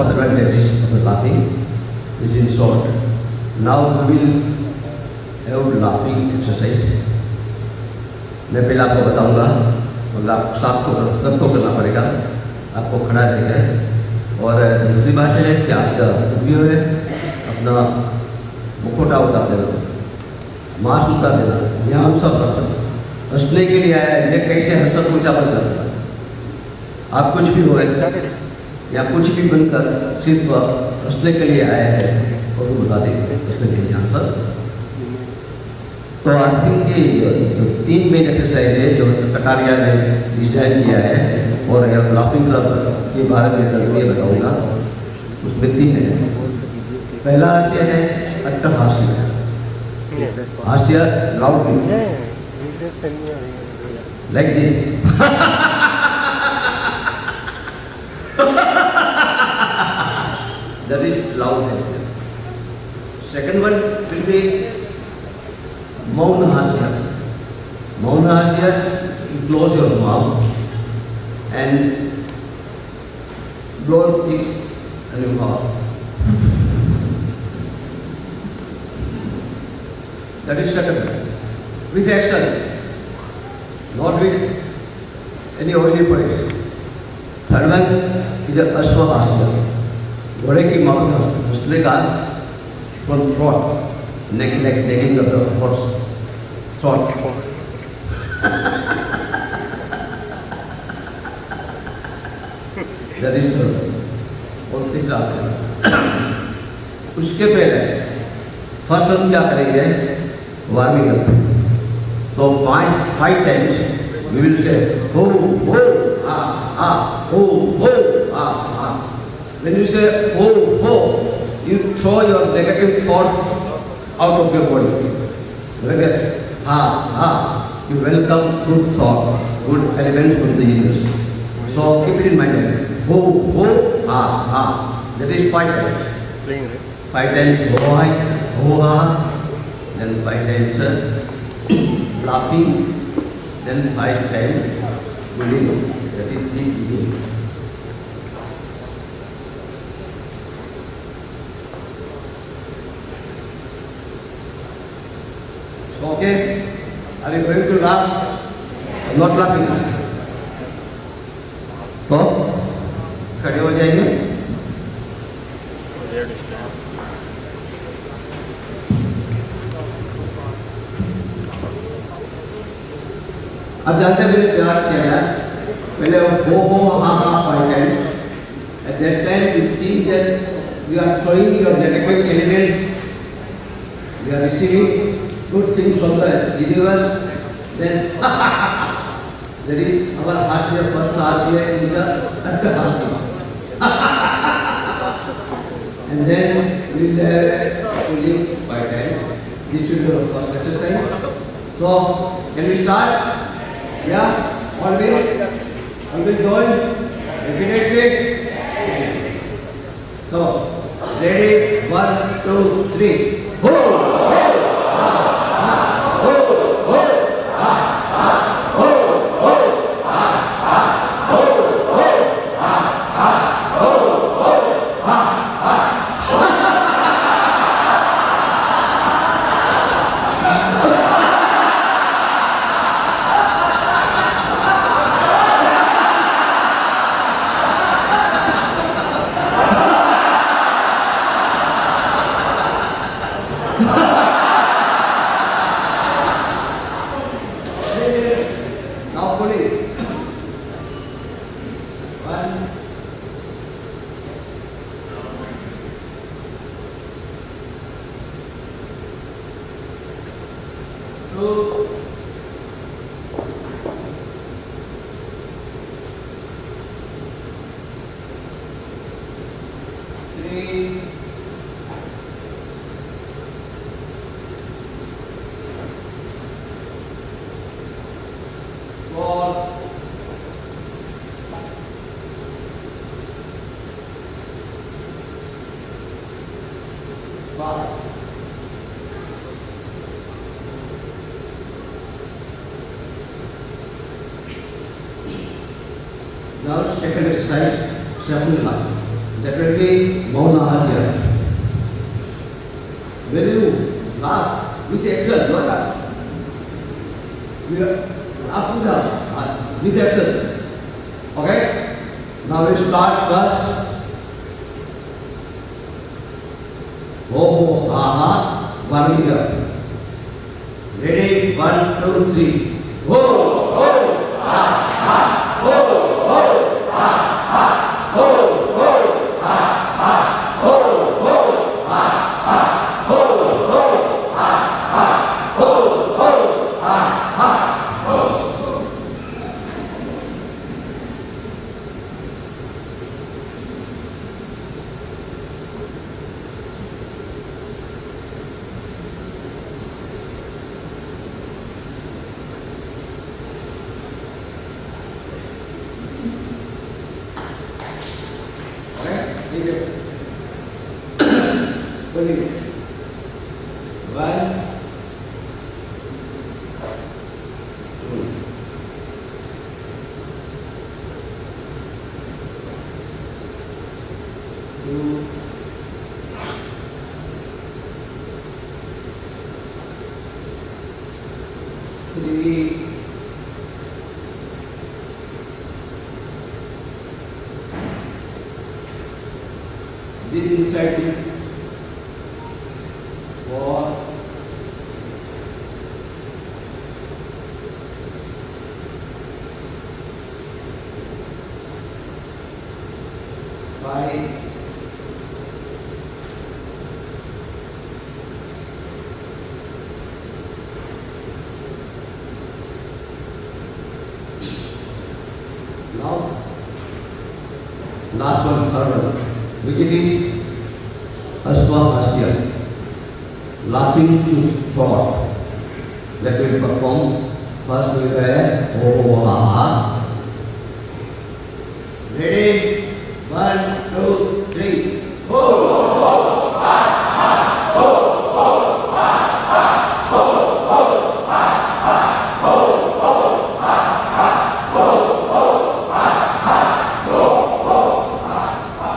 advantages of the laughing is in short. Now we will have laughing exercise. मैं पहले आपको बताऊंगा और आप सबको करना पड़ेगा, आपको खड़ा रहेगा। और दूसरी बात है कि आप जब भी है अपना मुखौटा उतार देना, मास्क उतार देना। यहाँ हम सब हंसने के लिए आया है, कैसे हंस ऊंचा बन जाता है। आप कुछ भी हो या कुछ भी बनकर सिर्फ हंसने के लिए आया है और वो बता देंगे हंसने के लिए आंसर। तो आई थिंक कि जो 3 मेन एक्सरसाइज है जो कटारिया ने डिजाइन किया है और लाफिंग क्लब ये भारत में करके बताऊंगा, उसमें 3 है। पहला हास्य है अट्टहास्य, हास्य loudly like this. That is loud hasya. Second one will be mauna hasya. Mauna hasya, you close your mouth and blow your cheeks and you cough. That is second one. With action, not with any oily place. Third one is the ashwa hasya. घोड़े की mouth घुसने का from throat, necking of the horse, throat. That is third. और तीसरा उसके पहले first हम क्या करेंगे, वार्मिंग अप। तो 5 times we will say ho ho ha ha ho ho ha ha. When you say ho ho, you throw your negative thoughts out of your body. Okay? Ha ha, you welcome good thoughts, good elements from the universe. So keep it in mind. Ho ho ha ha. That is 5 times. 5 times ho hi, ho ha. Then 5 times laughing. Then 5 times bullying. That is the bullying. So, okay, are you going to laugh? I'm not laughing. तो खड़े हो जाइए। अब जानते हैं मैंने प्यार किया है, पहले हो हा हा 5 times. At that time you think that you are throwing your negative elements, you are receiving good things from the universe, then there is our hasya, first hasya is a attahasya. And then we will have a pulling 5 times. This will be our first exercise. So, can we start? Yeah? All will join? Definitely? So, ready? 1, 2, 3. Ho! Now fully. 1, 2, 3, 4, 5. Now second exercise, shuffle. That will be Mauna Hasya. When you laugh with action, not laugh. We are laughing with action. Okay? Now we start first. Ho ho ha ha, warming up. Ready? 1, 2, 3. Ho ho ha ha. Ho ho ha ha. Ho ho ha ha. Ho ho ha ha. Ho ho ha ha. Ho ho ha ha. Ho. Believe. 1, 2, 3, 4. This inside it. 4, 5, 6. Now, last one, third one, which it is Aswahasya, laughing to thought. Let me perform. First we have ho ho ha ha. Ready? 1, 2, 3. Ho ho ha ha. Ho ho ha ha. Ho ho ha ha. Ho ho ha ha. Ho ho ha ha. Ho ho ha ha.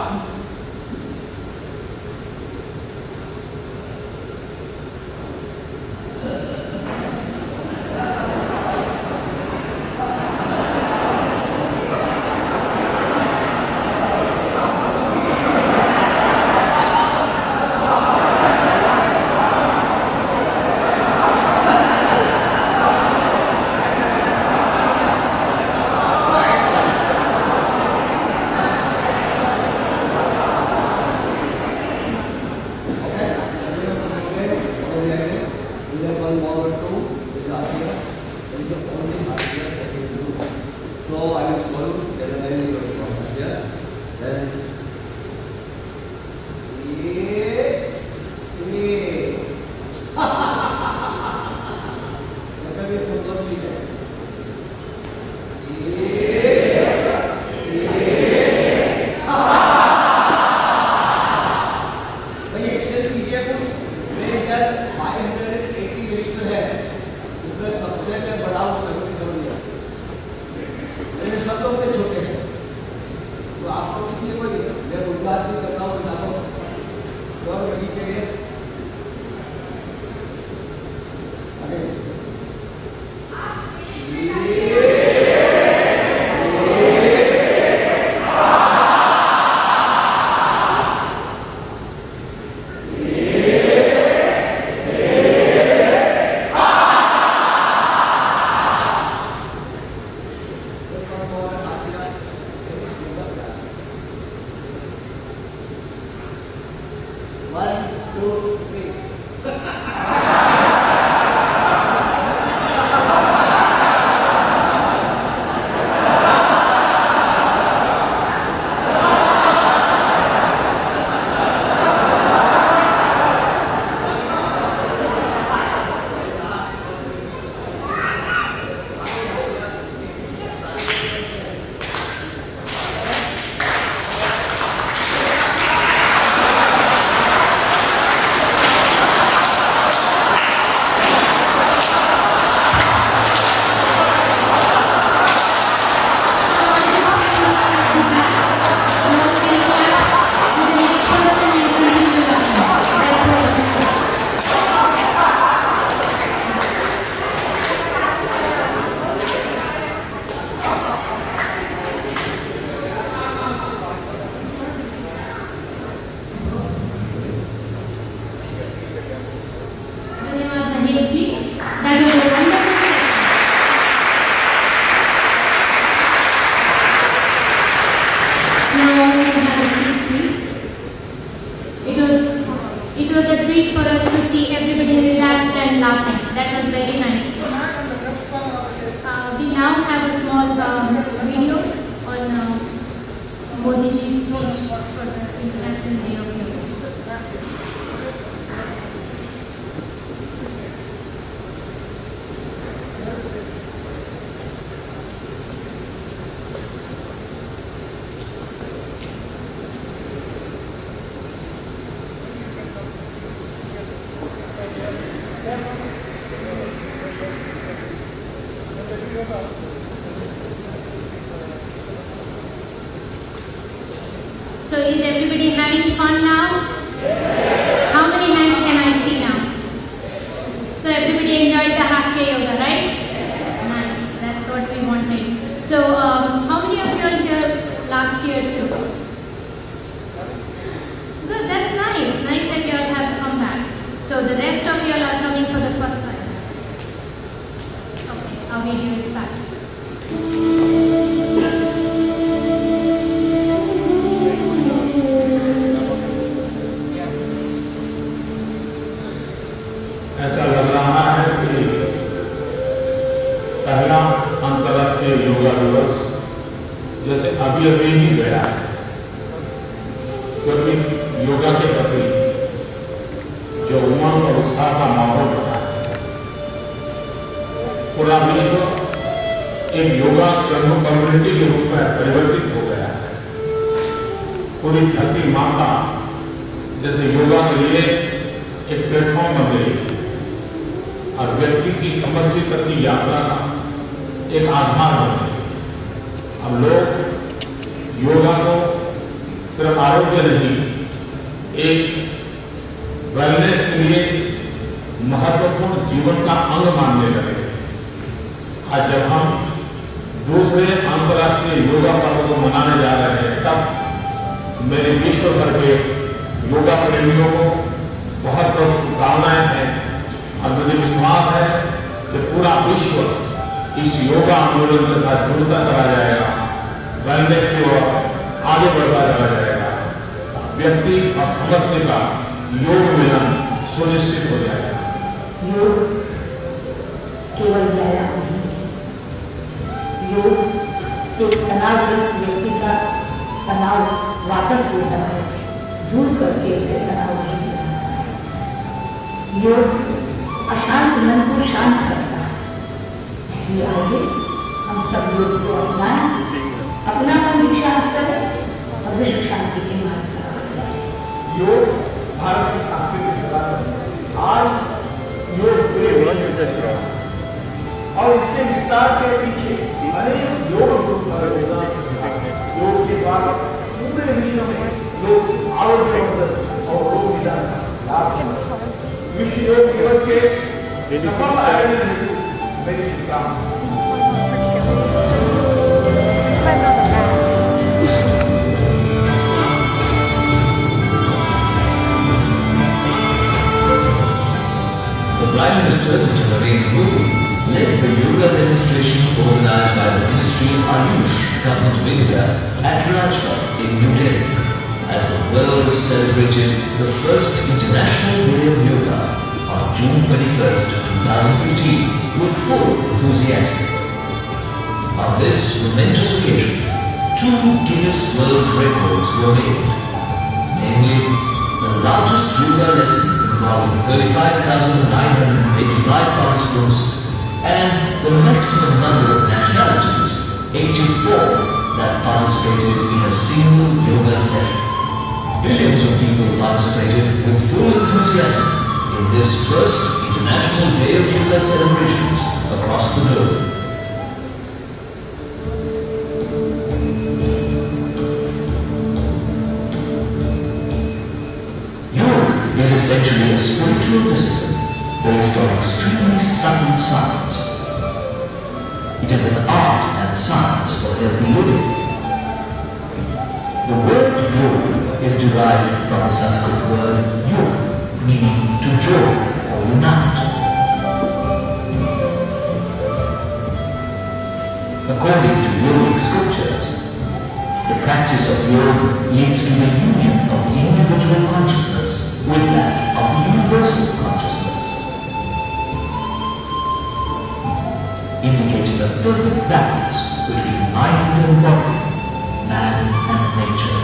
So I will show you generally your process here. Then सब लोग छोटे हैं, तो आप लोग कितने कोई मैं गुजरात में करता हूँ बताता हूँ और वही के लिए अरे So is everybody having fun now? How many hands can I see now? So everybody enjoyed the Hasya Yoga, right? Nice, that's what we wanted. So how many of you are here last year too? Good, that's nice. Nice that you all have come back. So the rest of you all are coming for the first time. Okay, our video is back. ऐसा लग रहा है कि पहला अंतर्राष्ट्रीय योगा दिवस जैसे अभी अभी ही गया है, क्योंकि योगा के प्रति जो उमंग और उत्साह का माहौल बना है, पूरा विश्व एक योगा कम्युनिटी के रूप में परिवर्तित हो गया है। पूरी धरती माता जैसे योगा के लिए एक प्लेटफॉर्म बन गई और व्यक्ति की समष्टि तक की यात्रा का एक आधार बन गई। अब लोग योगा को सिर्फ आरोग्य नहीं, एक वेलनेस के लिए महत्वपूर्ण जीवन का अंग मानने लगे। आज जब हम दूसरे अंतर्राष्ट्रीय योगा पर्व को मनाने जा रहे हैं, तब मेरे विश्व भर के योगा प्रेमियों को बहुत बहुत शुभकामनाएं हैं और मुझे विश्वास है कि पूरा विश्व इस योगा आंदोलन के साथ जुड़ता चला जाएगा, वेलनेस की ओर आगे बढ़ता चला जाएगा, व्यक्ति और समष्टि का योग मिलन सुनिश्चित हो जाएगा। योग केवल व्यायाम नहीं है, योग एक तनावग्रस्त व्यक्ति का तनाव वापस लेता है, दूर करके उसे तनाव नहीं बनाता है। योग अशांत मन को शांत करता है। इसलिए आइए हम सब योग को अपनाएं, अपना मन भी शांत करें और विश्व शांति के मार्ग पर आगे। योग भारत की सांस्कृतिक विरासत है। आज योग पूरे विश्व में और इसके विस्तार के पीछे अनेक योग ग्रुप योग के द्वारा पूरे विश्व में लोग आरोग्य और रोग निदान लाभ विश्व योग दिवस के सफल आयोजन हेतु मेरी शुभकामनाएं। The Prime Minister, Mr. Narendra Modi, led the yoga demonstration organized by the Ministry of Ayush, Government of India, at Rajpath in New Delhi, as the world celebrated the first International Day of Yoga on June 21st, 2015, with full enthusiasm. On this momentous occasion, 2 Guinness World Records were made, namely the largest yoga lesson involving 35,985 participants and the maximum number of nationalities, 84, that participated in a single yoga session. Millions of people participated with full enthusiasm in this first International Day of Yoga celebrations across the globe. Yoga is essentially a spiritual discipline based on extremely subtle science. It is an art and science for healthy living. The word yoga is derived from the Sanskrit word yoga, meaning to join or unite. According to yogic scriptures, the practice of yoga leads to the union of the individual consciousness with that of the universal consciousness, indicating a perfect balance between mind and body, man and nature.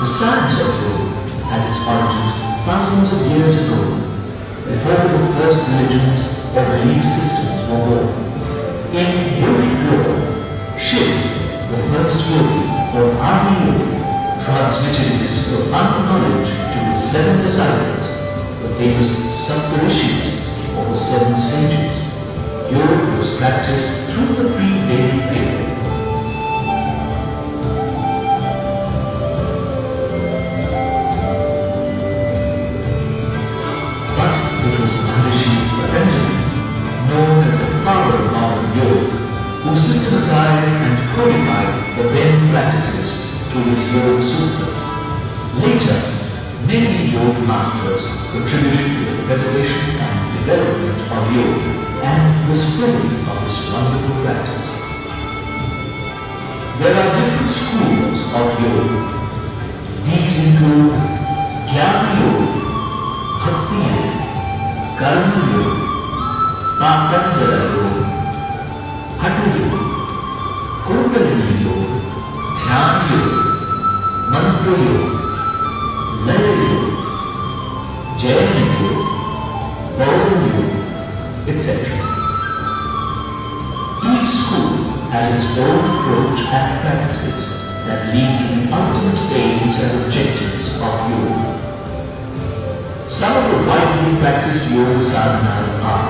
The science of yoga has its origins thousands of years ago, before the first religions or belief systems were born. In yogic yoga, Shiva, the first yogi or Adi yogi, transmitted his profound knowledge to his 7 disciples, the famous Saptarishis or of the 7 sages. Yoga was practiced through the pre-Vedic period. But it was Maharishi Patanjali, known as the father of modern yoga, who systematized and codified the then practices through his Yoga Sutras. Later, many yoga masters contributed to the preservation and development of yoga and the spreading of this wonderful practice. There are different schools of yoga. These include Jnana Yoga, Bhakti Yoga, Karma Yoga, Patanjala Yoga, Hatha Yoga, Kundalini Yoga, Dhyana Yoga, Mantra Yoga, Laya Yoga, Jaina Yoga, Bauddha Yoga, etc. Each school has its own approach and practices that lead to the ultimate aims and objectives of yoga. Some of the widely practiced yoga sadhanas are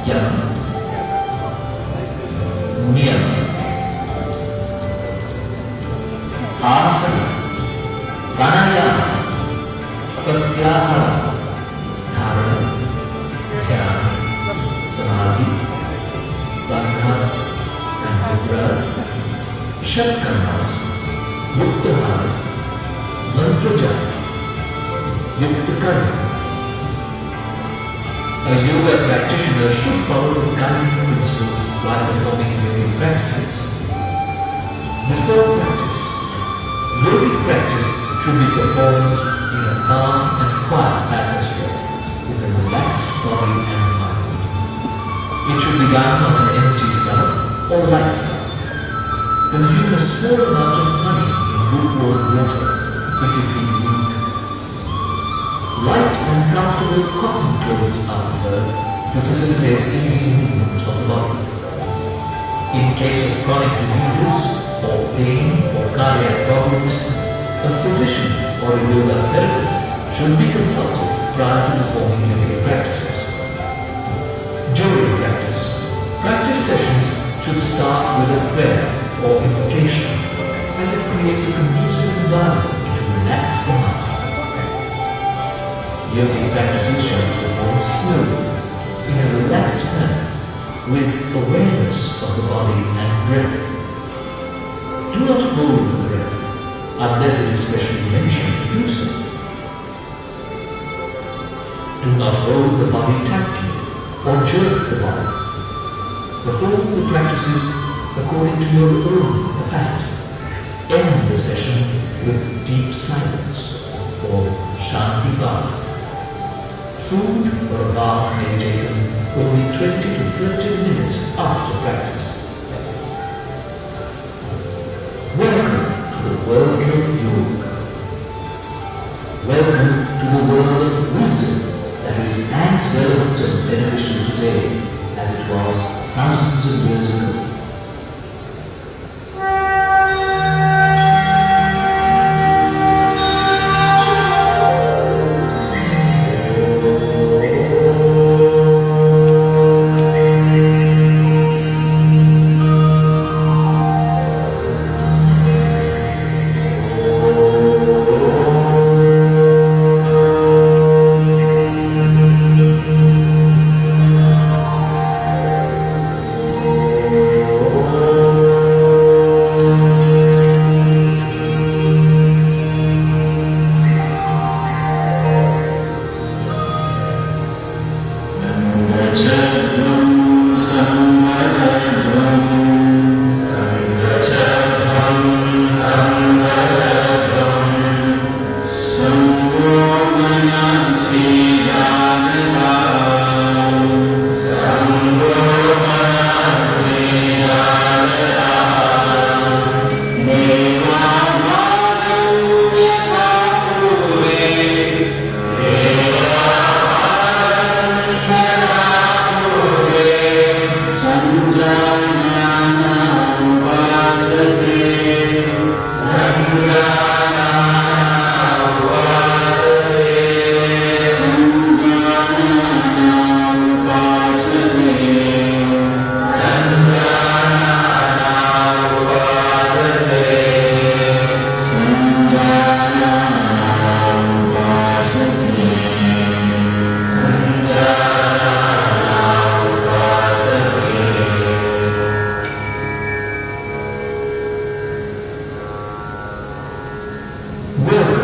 Yama, Niyama, Asana, Pranayama, Pratyahara, Dharana, Dhyana, Samadhi, Bandhana, and Mudra, Shatkarmas, Yuktahara, Mantrajana, Yuktakarma. A yoga practitioner should follow the guiding principles while performing yogic practices. Before practice, yogic practice should be performed in a calm and quiet atmosphere with a relaxed body and mind. It should be done on an empty stomach or light stomach. Consume a small amount of honey in lukewarm water if you feel weak. Light and comfortable cotton clothes are preferred to facilitate easy movement of the body. In case of chronic diseases or pain or cardiac problems, a physician or a yoga therapist should be consulted prior to performing yoga practices. During practice sessions should start with a prayer or invocation, as it creates a conducive environment to relax the mind. Yogic practices shall be performed slowly, in a relaxed manner, with awareness of the body and breath. Do not hold the breath, unless it is specially mentioned to do so. Do not hold the body tightly, or jerk the body. Perform the practices according to your own capacity. End the session with deep silence, or Shanti Bath. Food or a bath may be taken only 20 to 30 minutes after practice. Welcome to the world of yoga. Welcome to the world of wisdom that is as relevant and beneficial today as it was thousands of years ago.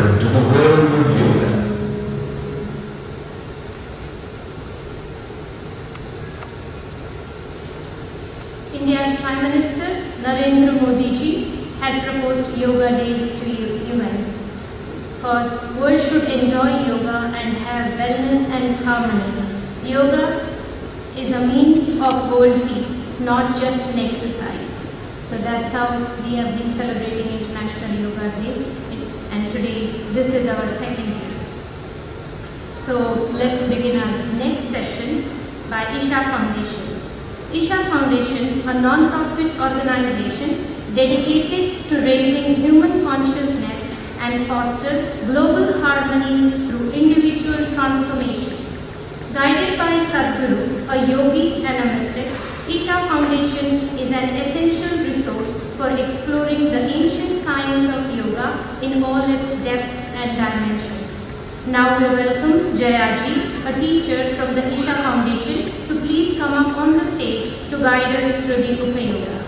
into the world of yoga. India's Prime Minister Narendra Modi ji had proposed Yoga Day to UN. Because world should enjoy yoga and have wellness and harmony. Yoga is a means of world peace, not just an exercise. So that's how we have been celebrating International Yoga Day, and today this is our second year. So let's begin our next session by Isha Foundation. Isha Foundation, a non-profit organization dedicated to raising human consciousness and foster global harmony through individual transformation. Guided by Sadhguru, a yogi and a mystic, Isha Foundation is an essential resource for exploring the ancient science of yoga in all its depths and dimensions. Now we welcome Jayaji, a teacher from the Isha Foundation, to please come up on the stage to guide us through the Upayoga.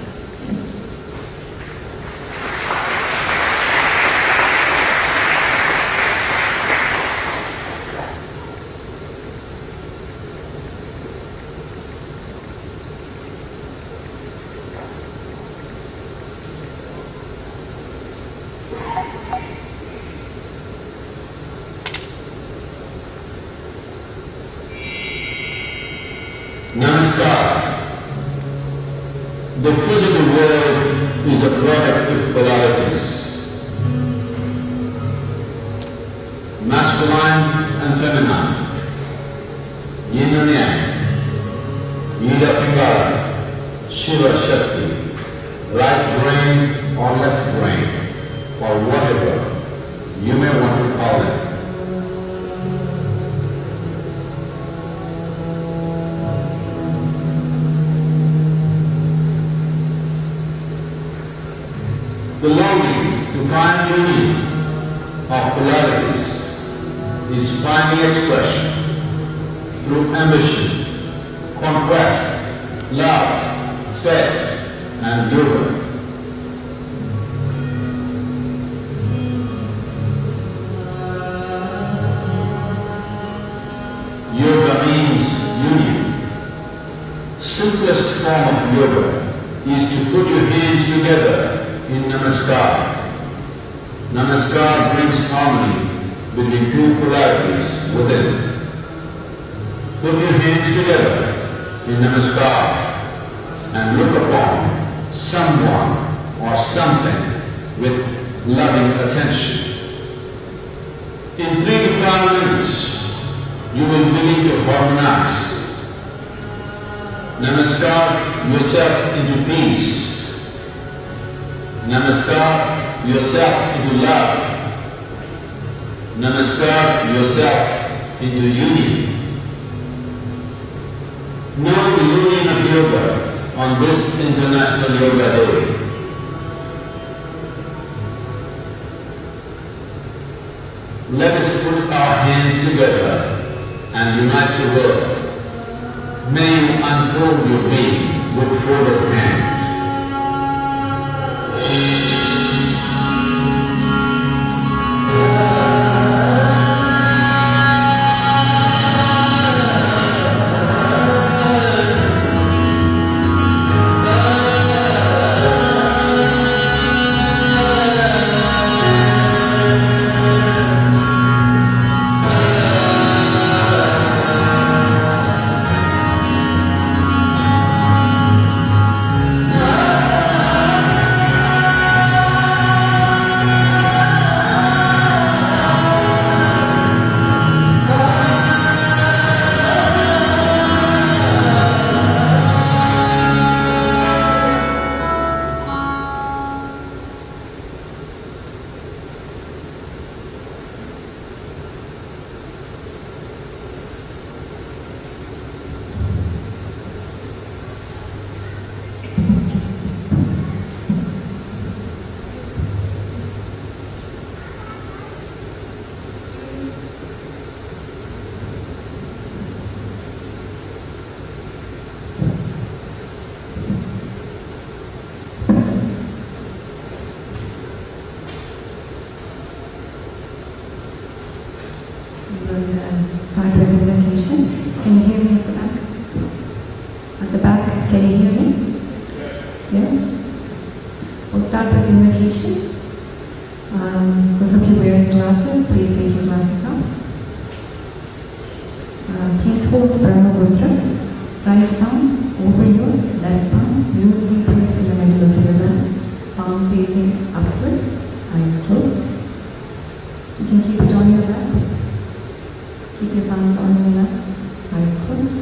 Namaskar. The physical world is a product of polarities. Masculine and feminine. Yin and yang. Ida Pingala. Shiva Shakti. Right brain or left brain. Or whatever you may want to call it. The longing to find union of polarities is finding expression through ambition, conquest, love, sex, and yoga. Yoga means union. Simplest form of yoga is to put your hands together in Namaskar. Namaskar brings harmony between two polarities within. Put your hands together in Namaskar and look upon someone or something with loving attention. In 3 to 5 minutes, you will begin to harmonize. Namaskar yourself into peace. Namaskar yourself into love. Namaskar yourself into union. Know the union of yoga on this International Yoga Day. Let us put our hands together and unite the world. May you unfold your being with folded hands. will start with invocation. Can you hear me at the back? At the back, can you hear me? Yes? We'll start with invocation. Those of you wearing glasses, please take your glasses off. Please hold Brahma Mudra, right palm over your left palm, loosely placed in the middle of your lap, palm facing upwards, eyes closed. You can keep it on your lap. Keep your palms on your lap, eyes closed.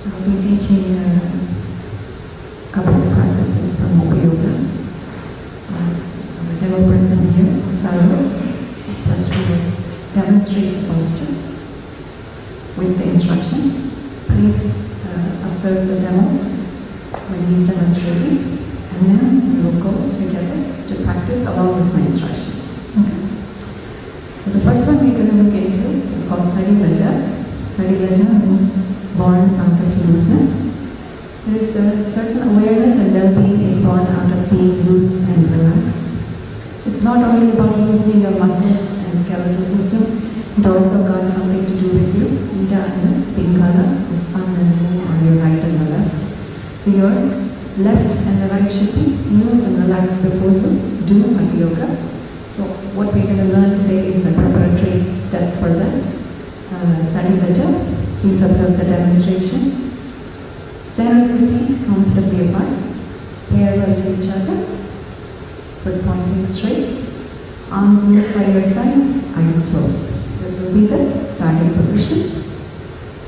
I'll be teaching a couple of practices from Yoga. Our demo person here, Sarva, first we will demonstrate the posture with the instructions. Please observe the demo when he is demonstrating, and then we will go together to practice along with my instructions. Okay? So the first one we're going to look into is called Iydnj. Iydnj means born out of looseness. There is a certain awareness and well-being is born out of being loose and relaxed. It's not only about loosening your muscles and skeletal system, it also got something to do with you, Ida and the Pingala, the sun and moon on your right and the left. So your left and the right should be loose and relaxed before you do Hatha Yoga. So what we're going to learn today is a preparatory step for that. Iydnj. Please observe the demonstration. Stand with your feet comfortably apart, parallel to each other, foot pointing straight, arms loose by your sides, eyes closed. This will be the starting position.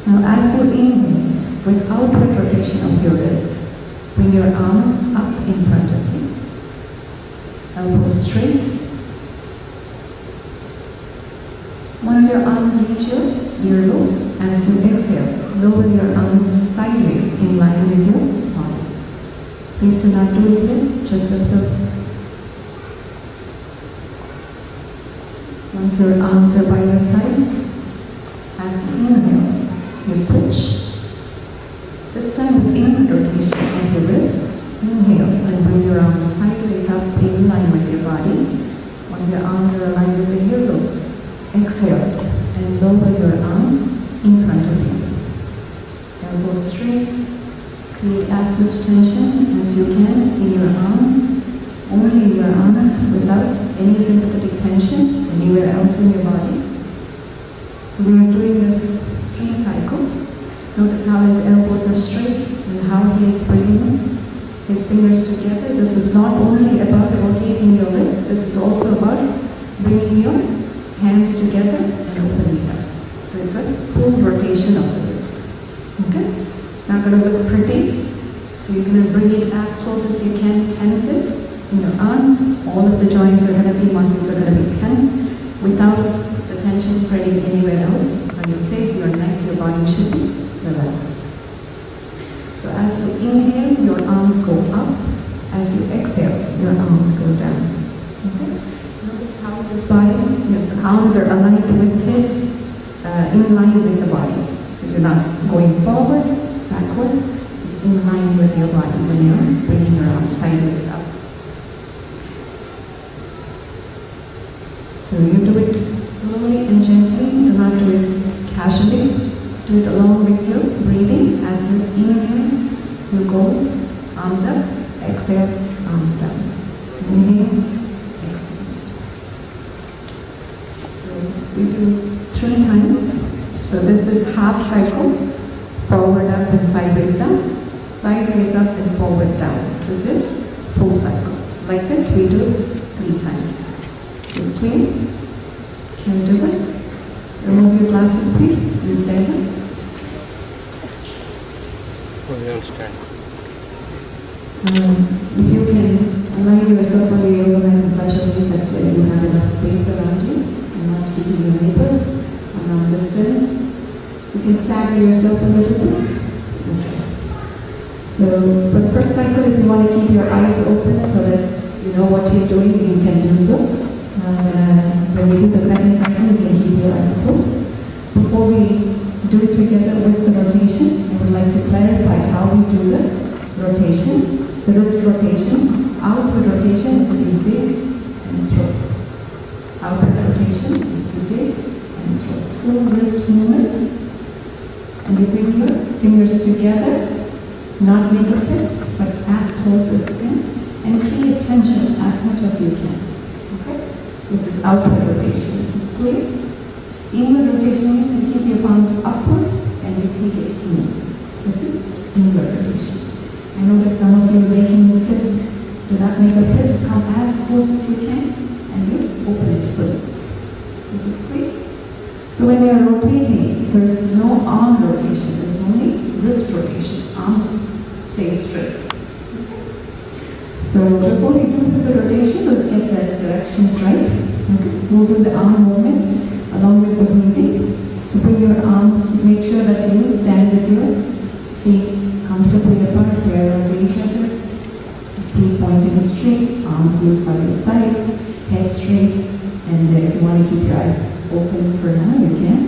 Now as you inhale, with outward rotation of your wrist, bring your arms up in front of you, elbows straight. Once your arms reach your earlobes, as you exhale, lower your arms sideways in line with your body. Please do not do it here, just observe. Once your arms are by your sides, as you inhale, you switch. This time with inward rotation of your wrist, inhale and bring your arms sideways up in line with your body. Once your arms are aligned with the earlobes, exhale and lower your arms in front of you. Elbows straight. Create as much tension as you can in your arms, only in your arms without any sympathetic tension anywhere else in your body. So we are doing this 3 cycles. Notice how his elbows are straight and how he is bringing his fingers together. This is not only about rotating your wrists, this is also about bringing your hands together and opening it up. So it's a full rotation of the wrist. Okay? It's not going to look pretty. So you're going to bring it as close as you can, tense it in your arms. All of the joints are going to be, muscles are going to be tense without the tension spreading anywhere else. On your face, your neck, your body should be relaxed. So as you inhale, your arms go up. As you exhale, your arms go down. Okay? Notice how this body, his arms are aligned with his, in line with the body. So you're not going forward, backward. It's in line with your body when you're bringing your arms sideways up. So you do it slowly and gently. Do not do it casually. Do it along with your breathing. As you inhale, you go arms up, exhale, arms down. Inhale, exhale. So we do 3 times. So this is half cycle, forward up and sideways down, sideways up and forward down. This is full cycle. Like this, we do it 3 times. Is this clear? Can you do this? Remove your glasses, please, and stand up. If you can allow yourself on the yoga mat in such a way that you have enough space around you and not hitting your neighbors around distance, so you can stagger yourself a little bit. Okay. So for the first cycle, if you want to keep your eyes open so that you know what you're doing, you can do so. When we do the second cycle, you can keep your eyes closed. Before we do it together with the rotation, I would like to clarify how we do the rotation. The wrist rotation, outward rotation is you dig and throw. Outward rotation is you dig and throw. Full wrist movement. And you bring your fingers together, not make a fist, but as close as you can, and create tension as much as you can. Okay? This is outward rotation. This is clear. Inward rotation means you keep your palms upward and you keep it in. This is inward rotation. I notice some of you are making a fist. Do not make a fist. Come as close as you can and you open it fully. This is clear. So when you are rotating, there is no arm rotation. There is only wrist rotation. Arms stay straight. So before we do the rotation, let's get the directions right. Okay. We'll do the arm movement along with the breathing. So bring your arms, make sure that you stand with your feet comfortably apart, parallel to each other. Feet pointing straight, arms loose by your sides, head straight, and if you want to keep your eyes open for now, you can.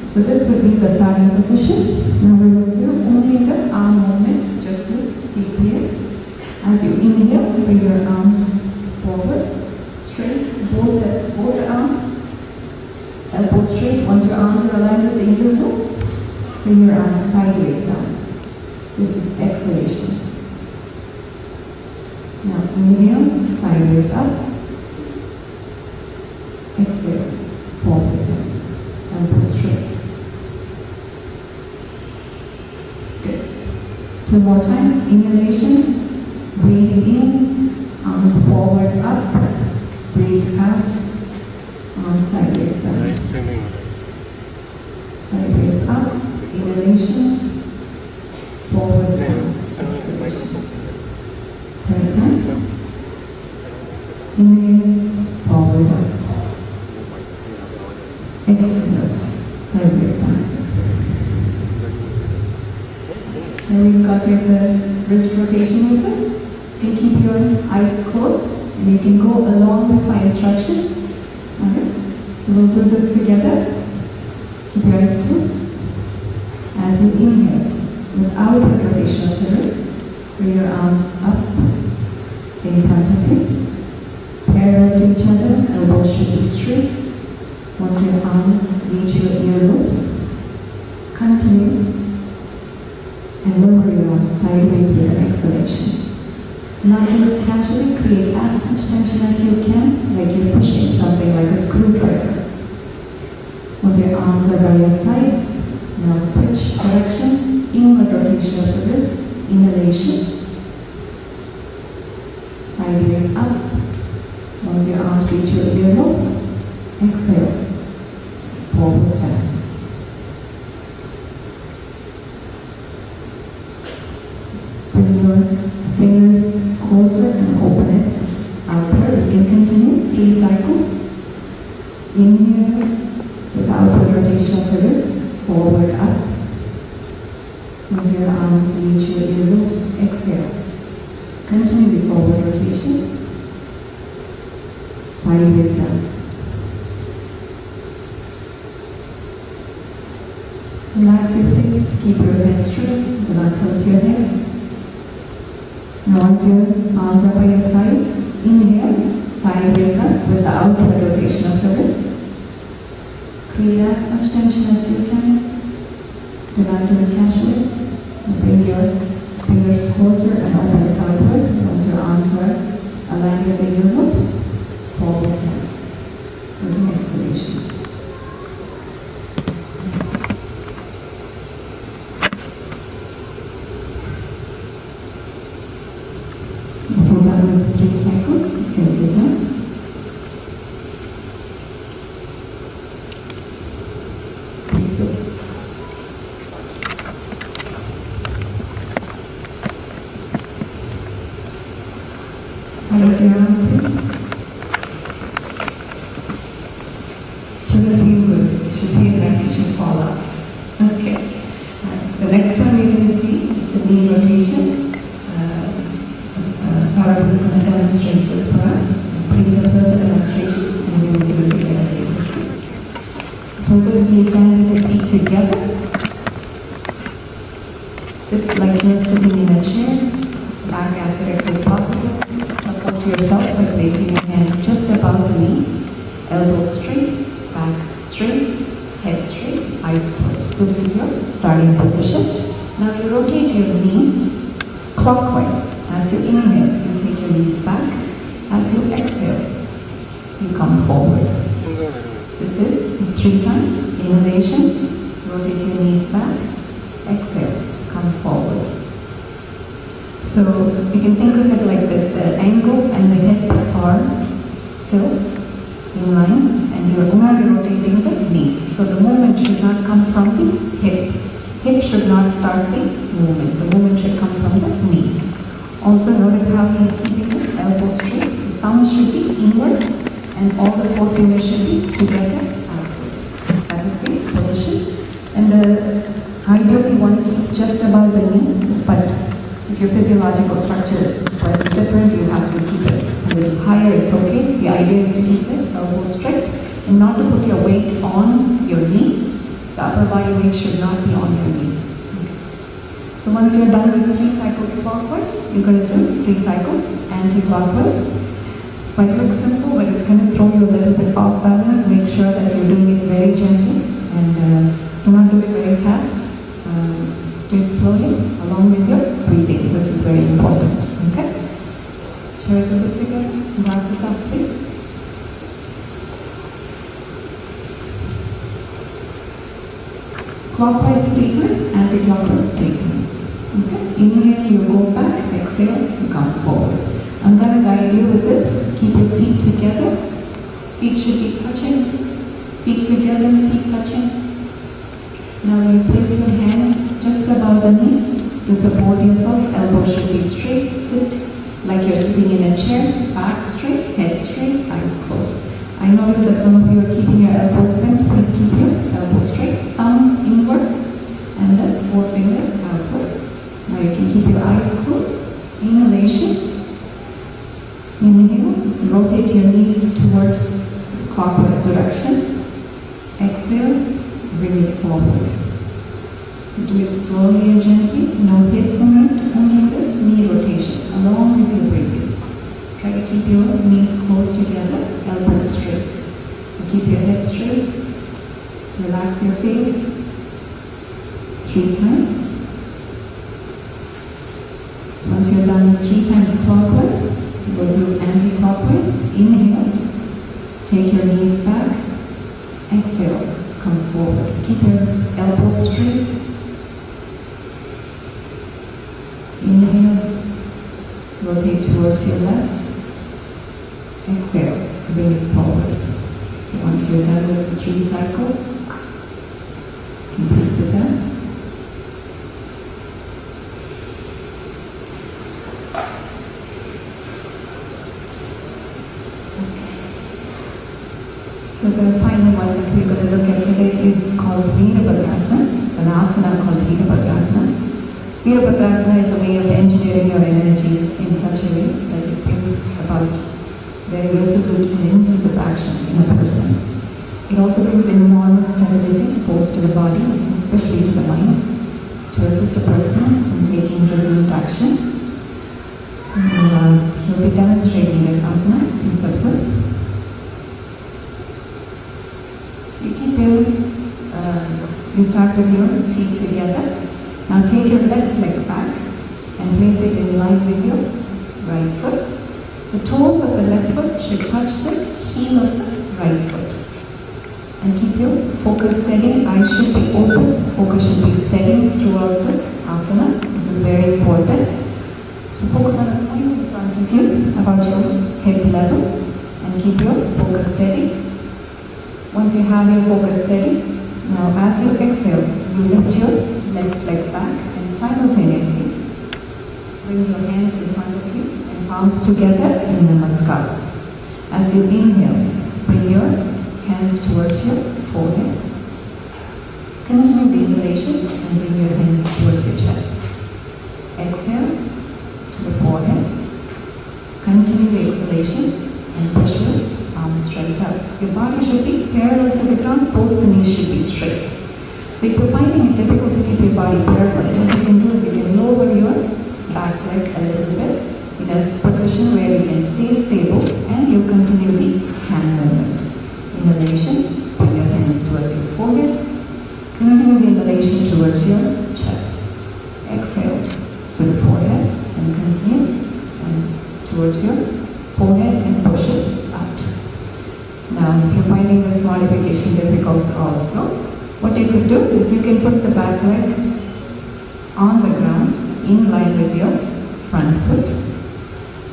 So this would be the starting position. Now we will do only the arm movement, just to be clear. As you inhale, bring your arms forward, straight, both the arms, elbows straight. Once your arms are aligned with the earlobes, bring your arms sideways down. This is exhalation. Now inhale, sideways up. Exhale, forward down. Elbow straight. Good. 2 more times. Inhalation, breathing in, arms forward up. Breathe out, arms sideways down. Sideways up. Inhalation. Forward down, exhalation. 3rd time. Inhale, forward up. Exhale, sideways down. Now we've got the wrist rotation with us. You can keep your eyes closed and you can go along with my instructions. Alright? So we'll do this together. Keep your eyes closed. As you inhale, with outward rotation of the wrist, bring your arms up in front of you, parallel to each other, elbows should be straight. Once your arms reach your earlobes, continue and lower your arms sideways with an exhalation. Now do it casually, create as much tension as you can, like you're pushing something like a screwdriver. Once your arms are by your sides, now switch directions. Inward rotation of the wrist, inhalation, sideways up. Once your arms reach your earlobes, exhale, forward down. Bring your fingers closer and open it outward. You can continue 3 cycles. Inhale, with outward rotation of the wrist, forward up. Once your arms reach your earlobes, exhale. Continue the forward rotation. Sideways down. Relax your face, keep your head straight, do not tilt your head. Now once your arms are by your sides, inhale, sideways up with the outward rotation of the wrist. Create as much tension as you can. Do abdomen casually. And bring your fingers closer and open it outward. Once your arms are aligned with the earlobes, forward down with an exhalation. If you're done with 3 cycles, you can sit down. Please sit. How does your arm feel? Shouldn't feel good. It should feel like it should fall off. Okay. The next one we're going to see is the knee rotation. Sarah is going to demonstrate this for us. Please observe the demonstration and we will do it together. For this, you stand with your feet together. Sit like you're sitting in a chair. Back as erect as possible. Support yourself by placing your hands just above the knees. Elbows straight, back straight, head straight, eyes closed. This is your starting position. Now you rotate your knees clockwise. As you inhale, you take your knees back. As you exhale, you come forward. This is 3 times. Inhalation, rotate your knees back. Exhale, come forward. So you can think of it like this. The ankle and the hip are still in line and you're only rotating the knees. So the movement should not come from the hip. Hip should not start the movement. The movement should come from the knees. Also notice how he is keeping the elbow straight. The thumb should be inwards and all the 4 fingers should be together outward. That is the position. And ideally you want to keep just above the knees, but if your physiological structure is slightly different, you have to keep it a little higher. It's okay. The idea is to keep it elbow straight and not to put your weight on your knees. The upper body weight should not be on your knees. So once you're done with 3 cycles clockwise, you're going to do 3 cycles anti-clockwise. This might look simple, but it's going to throw you a little bit off balance. Make sure that you're doing it very gently and do not do it very fast. Do it slowly along with your breathing. This is very important. Okay? Shall we do this together? Glasses up, please. Clockwise 3 times, anti-clockwise 3 times. Okay. Inhale, you go back. Exhale, you come forward. I'm going to guide you with this. Keep your feet together. Feet should be touching. Feet together, feet touching. Now you place your hands just above the knees to support yourself. Elbows should be straight. Sit like you're sitting in a chair. Back straight, head straight, eyes closed. I notice that some of you are keeping your elbows bent. Please keep your elbows straight. Thumb inwards and then 4 fingers outward. Now you can keep your eyes closed. Inhalation. Inhale. Rotate your knees towards the clockwise direction. Exhale. Bring it forward. Do it slowly and gently. No hip movement, only the knee rotation along with your breathing. Try to keep your knees close together, elbows straight. Keep your head straight. Relax your face. 3 times. So once you're done 3 times clockwise, we'll do anti-clockwise. Inhale. Take your knees back. Exhale. Come forward. Keep your elbows straight. Inhale. Rotate towards your left. Exhale. Bring it forward. So once you're done with the 3 cycle, you can please sit down. So the final one that we're going to look at today is called Veerabhadrasana. It's an asana called Veerabhadrasana. Veerabhadrasana is a way of engineering your energies in such a way that it brings about very resolute and incisive action in a person. It also brings enormous stability both to the body, especially to the mind, to assist a person in taking resolute action. And he'll be demonstrating this asana. Please observe. You keep your You start with your feet together. Now take your left leg back and place it in line with your right foot. The toes of the left foot should touch the heel of the right foot. And keep your focus steady. Eyes should be open. Focus should be steady throughout the asana. This is very important. So focus on the point in front of you, about your hip level, and keep your focus steady. Once you have your focus steady, now as you exhale, you lift your left leg back and simultaneously bring your hands in front of you and palms together in Namaskar. As you inhale, bring your hands towards your forehead. Continue the inhalation and bring your hands towards your chest. Exhale to the forehead. Continue the exhalation and push your arms straight up. Your body should be parallel to the ground, both the knees should be straight. So if you're finding it difficult to keep your body parallel, what you can do is you can lower your back leg a little bit in a position where you can stay stable and you continue the hand movement. Inhalation, bring your hands towards your forehead. Continue the inhalation towards your chest. Exhale to the forehead and continue and towards your forehead and push it out. Now, if you're finding this modification difficult also, what you could do is you can put the back leg on the ground in line with your front foot.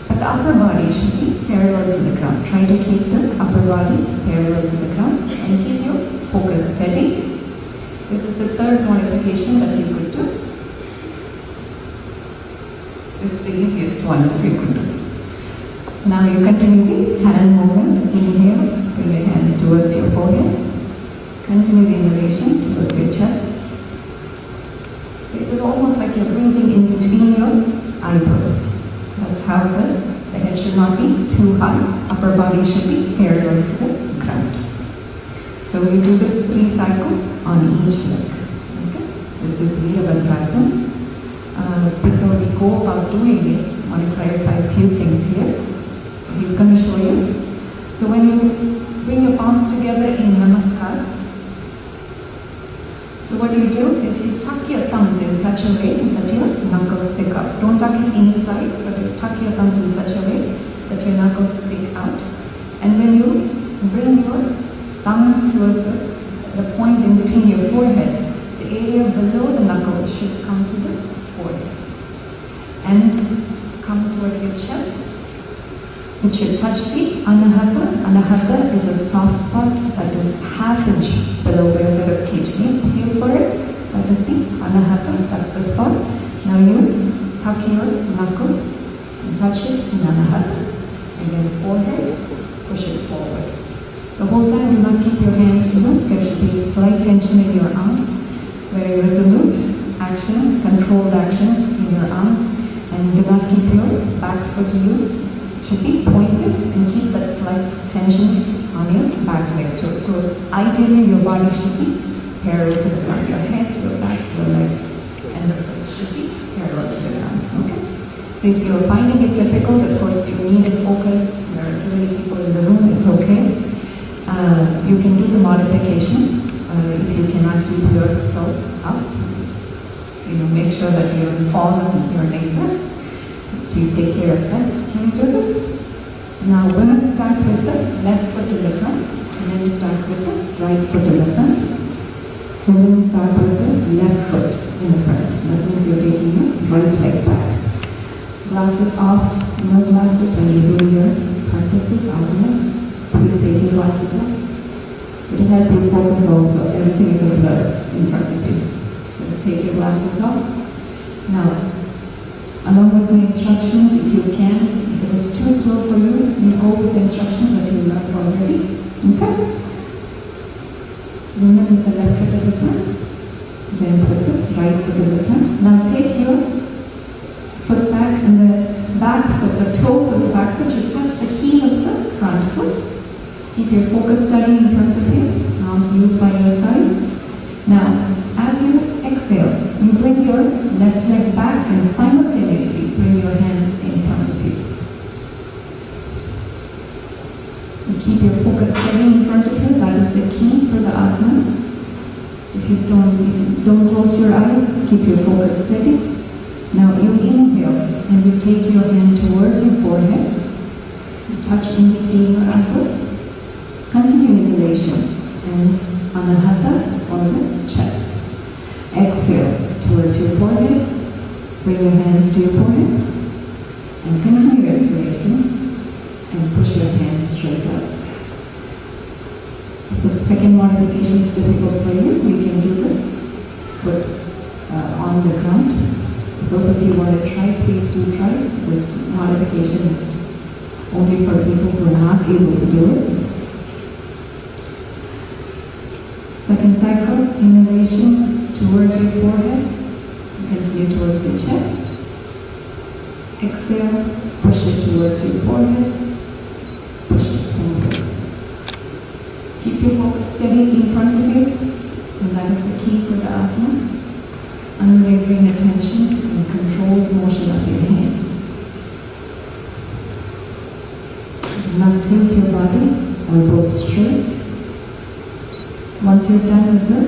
But the upper body should be parallel to the ground. Try to keep the upper body parallel to the ground and keep your focus steady. This is the third modification that you could do. This is the easiest one that you could do. Now you continue the hand movement. Inhale, bring your hands towards your forehead. Continue the inhalation towards your chest. So it is almost like you're breathing in between your eyebrows. That's how the head should not be too high. Upper body should be parallel to the ground. So we do this 3 cycles on each leg. Okay? This is Virabhadrasana. Before we go about doing it, I want to clarify a few things here. He's going to show you. So when you bring your palms together in Namaskar, so what you do is you tuck your thumbs in such a way that your knuckles stick out. Don't tuck it inside, but you tuck your thumbs in such a way that your knuckles stick out. And when you bring your thumbs towards the point in between your forehead, the area below the knuckle should come to the forehead. And come towards your chest. It should touch the Anahata. Anahata is a soft spot that is ½ inch below where the ribcage meets. Feel for it. That is the Anahata. That's the spot. Now you tuck your knuckles and touch it in Anahata. And then forehead, push it forward. The whole time do not keep your hands loose. There should be a slight tension in your arms. Very resolute action, controlled action in your arms. And do not keep your back foot loose. Should be pointed and keep that slight tension on your back leg too. So ideally your body should be parallel to the ground. Your head, your back, your leg, and the foot should be parallel to the ground. Okay? So if you're finding it difficult, of course you need a focus. There are too many people in the room, it's okay. You can do the modification if you cannot keep yourself up. Make sure that you don't fall on your neck rest. Please take care of that. Can you do this? Now women start with the left foot in the front, and then start with the right foot in the front. Women start with the left foot in the front. That means you're taking your right leg back. Glasses off, no glasses when you do your practices, asanas. Please take your glasses off. It will help you focus also. Everything is a blur in front of you. So take your glasses off. Now, along with my instructions, if you can, if it is too slow for you, you go with the instructions that you learned already. Okay? Women with the left foot at the front, gents with the right foot at the front. Now take your foot back, and the back foot, the toes of the back foot should touch the heel of the front foot. Keep your focus steady in front of you, arms loose by your sides. Now, as you exhale, you bring your left leg back and simultaneously bring your hands in front of you. You keep your focus steady in front of you. That is the key for the asana. If Don't close your eyes, keep your focus steady. Now you inhale and you take your hand towards your forehead. You touch in between your elbows. Continue inhalation and anahata on the chest. Exhale towards your forehead. Bring your hands to your forehead. And continue exhalation and push your hands straight up. If the second modification is difficult for you, you can do the foot on the ground. Those of you who want to try, please do try. This modification is only for people who are not able to do it. Second cycle, inhalation towards your forehead. Continue towards your chest. Exhale, push it towards your forehead. Push it forward. Keep your focus steady in front of you, and that is the key for the asana. Unwavering attention and controlled motion of your hands. Do not tilt your body, elbows straight. Once you're done with the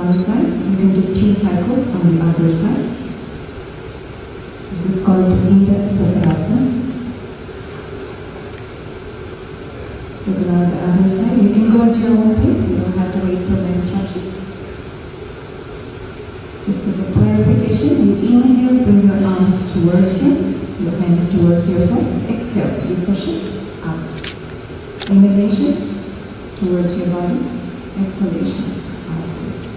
one side, you can do 3 cycles on the other side. This is called Iydnj. So now the other side, you can go at your own pace, you don't have to wait for the instructions. Just as a clarification, you inhale, bring your arms towards you, your hands towards yourself. Exhale, you push it out. Inhalation towards your body, exhalation outwards.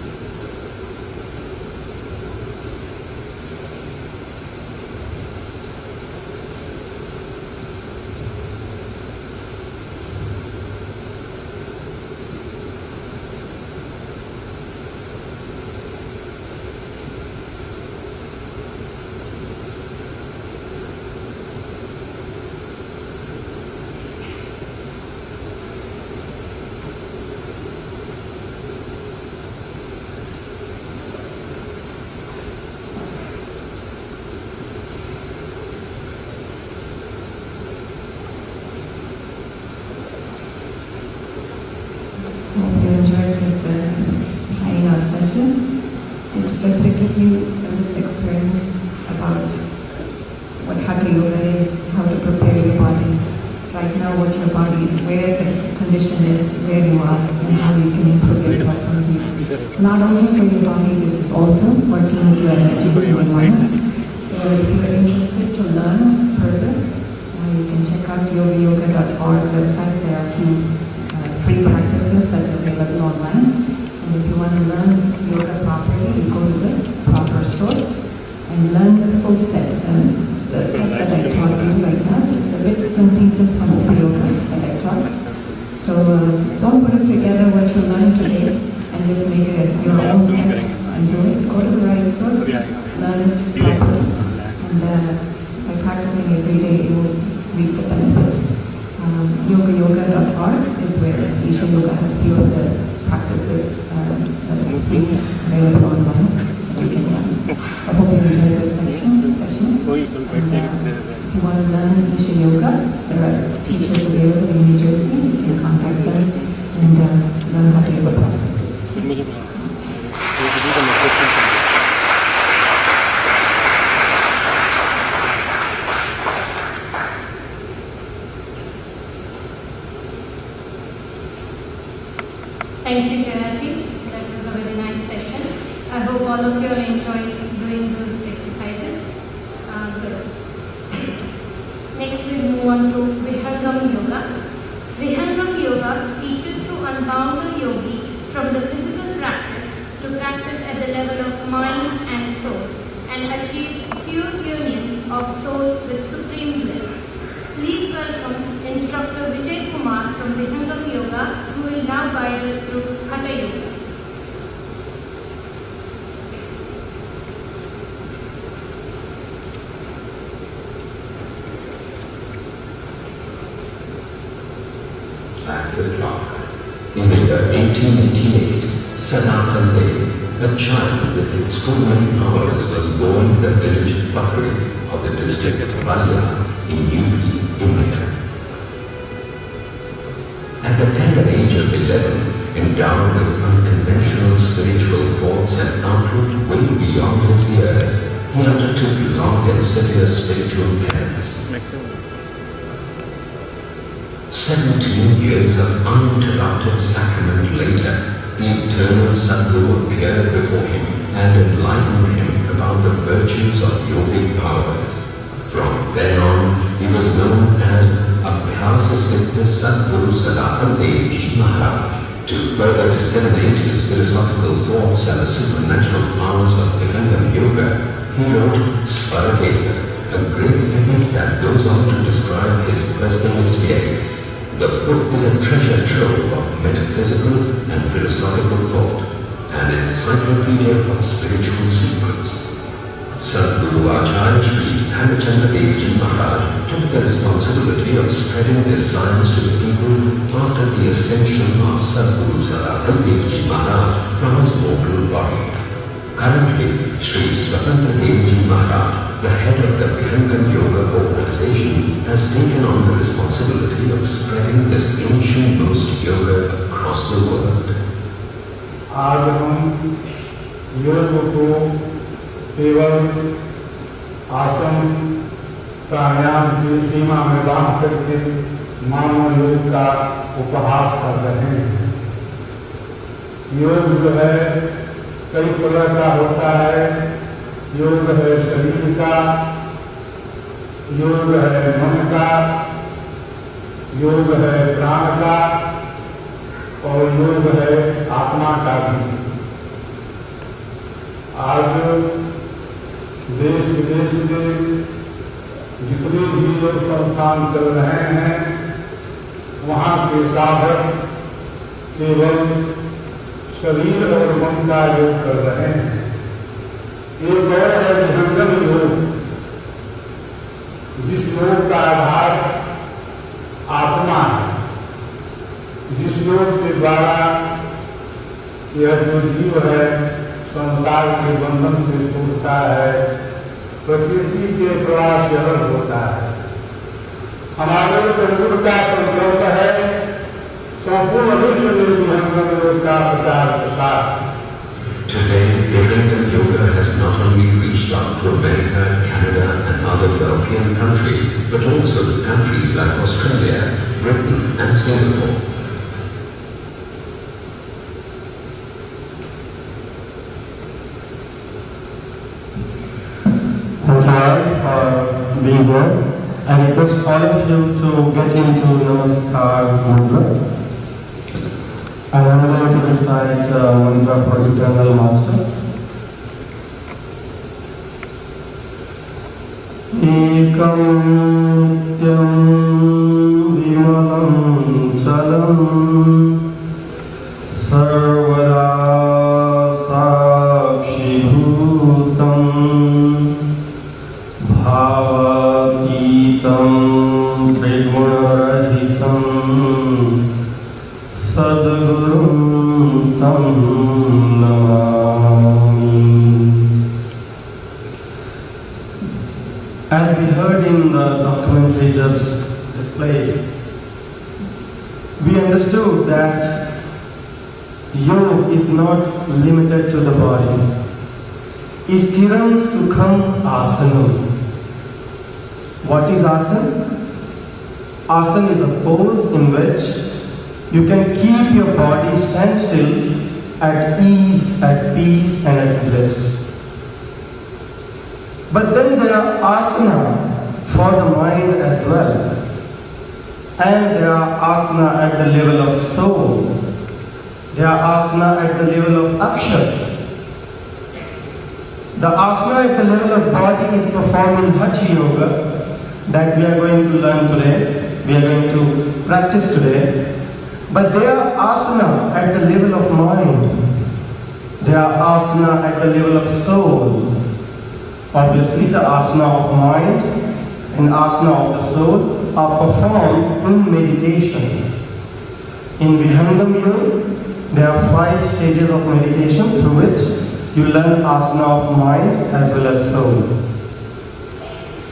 Hope you enjoyed this fine art session. It's just to give you a little experience about what Hatha Yoga is, how to prepare your body. Right now, what your body, where the condition is, where you are, and how you can improve yourself from here. Not only for your body, this is also working with your energy and environment. If you are interested to learn further, you can check out yogayoga.org website. There are a few free practices that's available online. And if you want to learn yoga properly, you go to the proper source and learn the full set. And the set that I taught you right now is a bits and pieces from the yoga that I taught. So don't put it together what you learned today and just make it your own set and do it. Go to the right source, learn it properly, and by practicing every day, you will reap the benefit. Yogayoga.org is where Isha Yoga has few of the practices that is free, available online that you can learn. I hope you enjoyed this session. If you want to learn Isha Yoga, there are teachers available in New Jersey. You can contact them and learn how to yoga practices. Thank you, Jayaji. That was a very nice session. I hope all of you enjoyed doing those exercises. Good. Next, we move on to Vihangam Yoga. Vihangam Yoga teaches to unbound the yogi from the physical practice to practice at the level of mind and soul and achieve pure union of soul with supreme bliss. Please welcome Instructor Vijay Kumar from Vihangam Yoga, who will now guide us through Hatha Yoga. At the clock, in the year 1888, Sanatan Dev, a child with extraordinary powers, was born in the village Pakri of the district of Balya in UP, India. At the tender age of 11, endowed with unconventional spiritual thoughts and outlook way beyond his years, he undertook long and severe spiritual penance. 17 years of uninterrupted sacrament later, the eternal Sadguru appeared before him and enlightened him about the virtues of yogic powers. From then on, he was known as Abhyasa Siddha Sadguru Iydnj Maharaj. To further disseminate his philosophical thoughts and the supernatural powers of Iydnj Yoga, he wrote Svaradeva, a Greek epic that goes on to describe his personal experience. The book is a treasure trove of metaphysical and philosophical thought, an encyclopedia of spiritual secrets. Sadguru Acharya Sri Iydnj Maharaj took the responsibility of spreading this science to the people after the ascension of Sadguru Iydnj Maharaj from his mortal body. Currently, Sri Swatantradev Maharaj, the head of the Iydnj Yoga organization, has taken on the responsibility of spreading this ancient Buddhist yoga across the world. आज हम योग को केवल आसन प्राणायाम की सीमा में बांध करके मानव योग का उपहास कर रहे हैं। योग जो है कई प्रकार का होता है। योग है शरीर का, योग है मन का, योग है प्राण का और योग है आत्मा का भी। आज देश विदेश में जितने भी योग संस्थान चल रहे हैं, वहाँ के साधक केवल शरीर और मन का योग कर रहे हैं। एक और है विहंगम योग, जिस योग का आधार आत्मा है, जिस योग के द्वारा यह जो जीव है संसार के बंधन से छूटता है, प्रकृति के प्रवास से अलग होता है। हमारे सदगुरु का संकल्प है संपूर्ण विश्व में विहंगम योग का प्रचार प्रसार। Today, Iydnj Yoga has not only reached out to America, Canada and other European countries, but also to countries like Australia, Britain and Singapore. Thank you all for being here. I request all of you to get into Namaskar Mudra. I am going to recite mantra for Eternal Master. Ekam nityam vimalam chalam sarvada sakshi bhutam bhavatitam triguna-rahitam Sadgurum tam namami. As we heard in the documentary just displayed, we understood that yoga is not limited to the body. Isthiram sukham asanam. What is asana? Asana is a pose in which you can keep your body stand still at ease, at peace and at bliss. But then there are asana for the mind as well. And there are asana at the level of soul. There are asana at the level of akshay. The asana at the level of body is performed in Hatha Yoga that we are going to learn today. We are going to practice today. But there are asana at the level of mind. There are asana at the level of soul. Obviously, the asana of mind and asana of the soul are performed in meditation. In Iydnj Yoga, there are 5 stages of meditation through which you learn asana of mind as well as soul.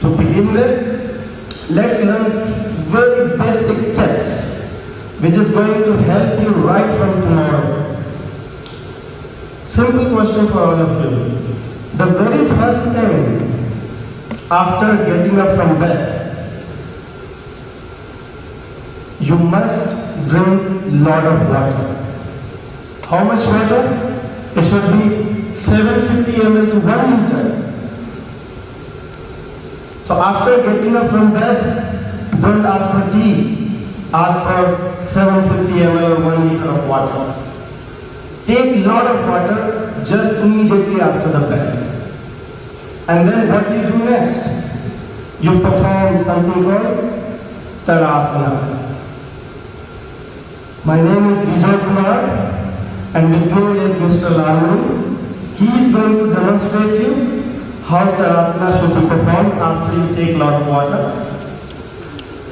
To begin with, let's learn very basic text which is going to help you right from tomorrow. simple question for all of you. The very first thing after getting up from bed, you must drink lot of water. How much water? It should be 750 ml to 1 liter. So after getting up from bed, don't ask for tea. Ask for 750 ml or 1 liter of water. Take lot of water just immediately after the bed. And then what do you do next? You perform something called Tadasana. My name is Iydnj and with me is Mr. Lalmani. He is going to demonstrate you how Tadasana should be performed after you take lot of water.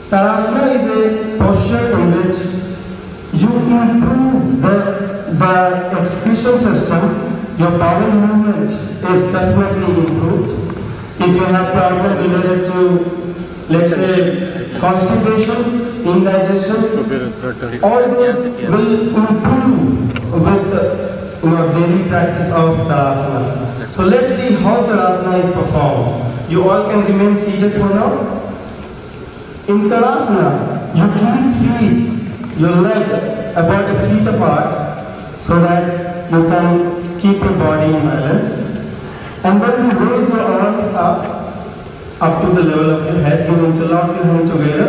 Tadasana is a posture in which you improve the excretion system. Your bowel movement is definitely improved. If you have problem related to, let's say, constipation, indigestion, all those will improve with the daily practice of Tadasana. So let's see how Tadasana is performed. You all can remain seated for now. In Tadasana, you keep your leg about a feet apart so that you can keep your body in balance. And then you raise your arms up to the level of your head. You interlock your hands together,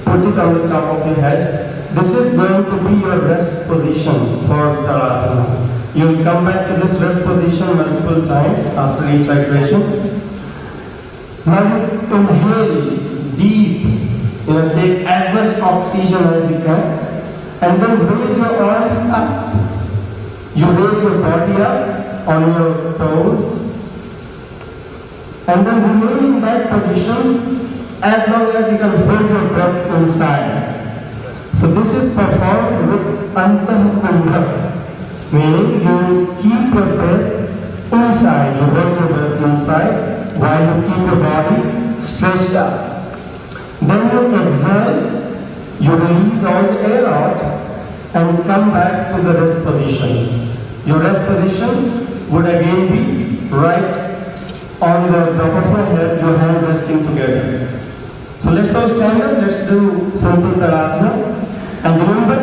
put it on the top of your head. This is going to be your rest position for Tadasana. You will come back to this rest position multiple times after each iteration. Now you inhale deep. Take as much oxygen as you can. And then raise your arms up. You raise your body up on your toes. And then remain in that position as long as you can hold your breath inside. So this is performed with Antah, meaning you keep your breath inside, you hold your breath inside while you keep your body stretched out. Then you exhale, you release all the air out and come back to the rest position. Your rest position would again be right on the top of your head, your hand resting together. So let's all stand up, let's do simple Tadasana. And remember,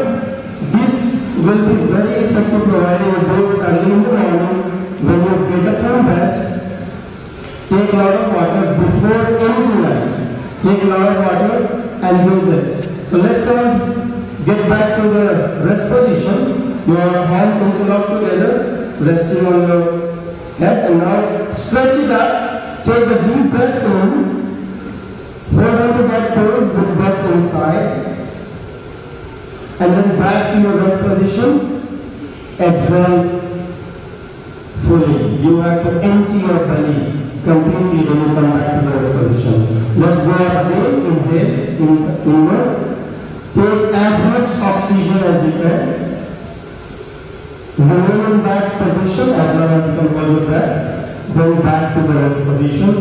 this will be very effective providing you do it early in the morning when you get up from bed. Take a lot of water before anything else. Take a lot of water and do this. So let's get back to the rest position. Your hand interlocked together, resting on your head, and now stretch it up. Take a deep breath in. Hold on to that pose with breath inside. And then back to your rest position. Exhale fully. You have to empty your belly completely when you come back to the rest position. Let's go up again. Inhale, inward. Take as much oxygen as you can. Remain in that position as long as you can hold your breath. Then back to the rest position.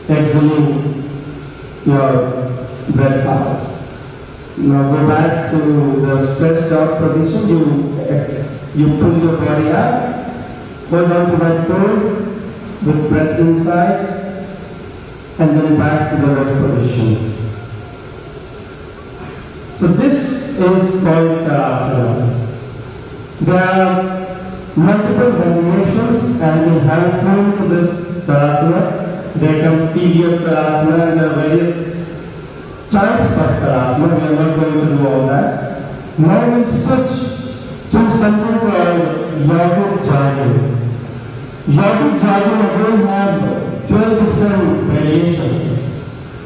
Exhaling your breath out. Now go back to the stretched out position. You pull your body up. Hold on to that pose with breath inside. And then back to the rest position. So this is called Tadasana. There are multiple variations and enhancements to this Tadasana. There comes period Tadasana and there are various types of Tadasana. We are not going to do all that. Now we switch to something called Yogic jogging. Yogic jogging again have 12 different variations.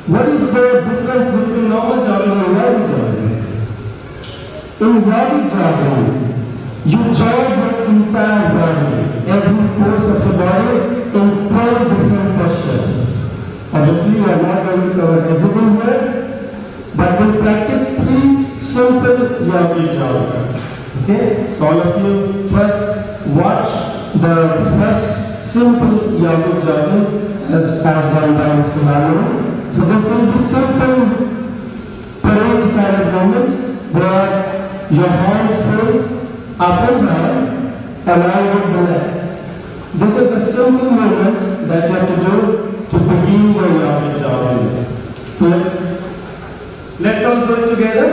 What is the difference between normal jogging and yogic jogging? In yogic jogging, you jog your entire body, every pose of your body in 12 different postures. Obviously, we are not going to cover everything here, but we'll practice 3 simple yogic jogging. Okay? So all of you first watch the first simple yogic jogging as done by Mr. Lalmani. So this will be simple parade kind of movement where your hands face up and down along with the leg. This is the simple movement that you have to do to begin your yogic jogging. So let's all do it together.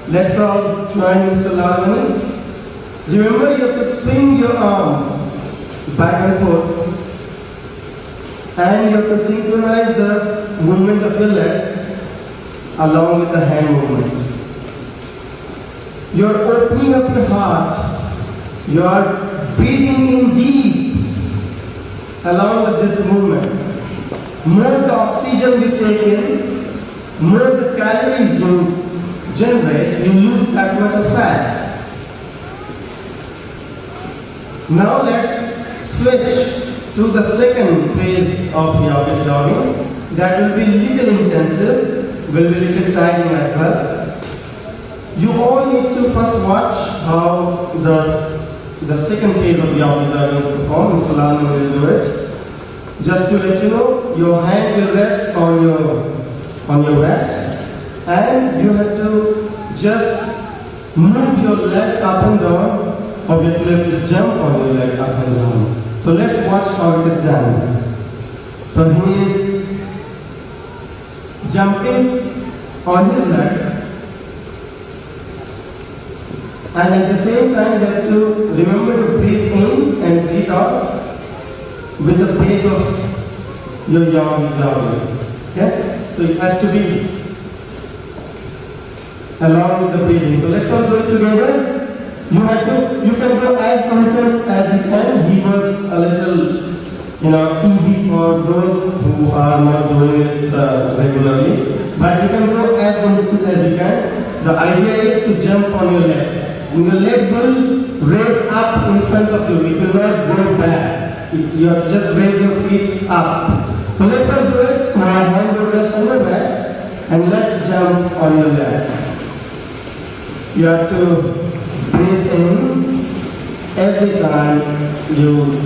Let's all join Mr. Lalani. Remember, you have to swing your arms back and forth, and you have to synchronize the movement of your leg along with the hand movement. You are opening up your heart. You are breathing in deep along with this movement. More the oxygen you take in, more the calories you generate, you lose that much of fat. Now let's switch to the second phase of yogic jogging. That will be little intensive, will be little tiring as well. You all need to first watch how the second phase of yogic jogging is performed. Mr. Lalani will do it. Just to let you know, your hand will rest on your rest, and you have to just move your leg up and down. Obviously, you have to jump on your leg up and down. So let's watch how it is done. So he is jumping on his leg, and at the same time you have to remember to breathe in and breathe out with the pace of your yogic jogging. Okay? So it has to be along with the breathing. So let's all do it together. You can go as intense as you can. He was a little, easy for those who are not doing it regularly. But you can go as intense as you can. The idea is to jump on your leg. And your leg will raise up in front of you. It will not go back. You have to just raise your feet up. So let's all do it. My hand will rest on your rest. And let's jump on your leg. You have to breathe in every time you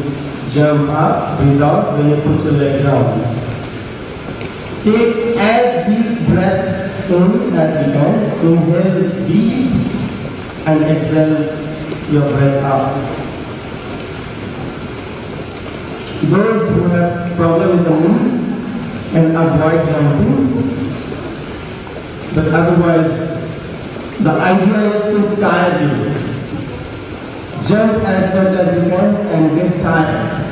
jump up, breathe out when you put your leg down. Take as deep breath in as you can. Inhale deep and exhale your breath out. Those who have problem with the knees can avoid jumping, but otherwise the idea is to tire you. Jump as much as you can and get tired.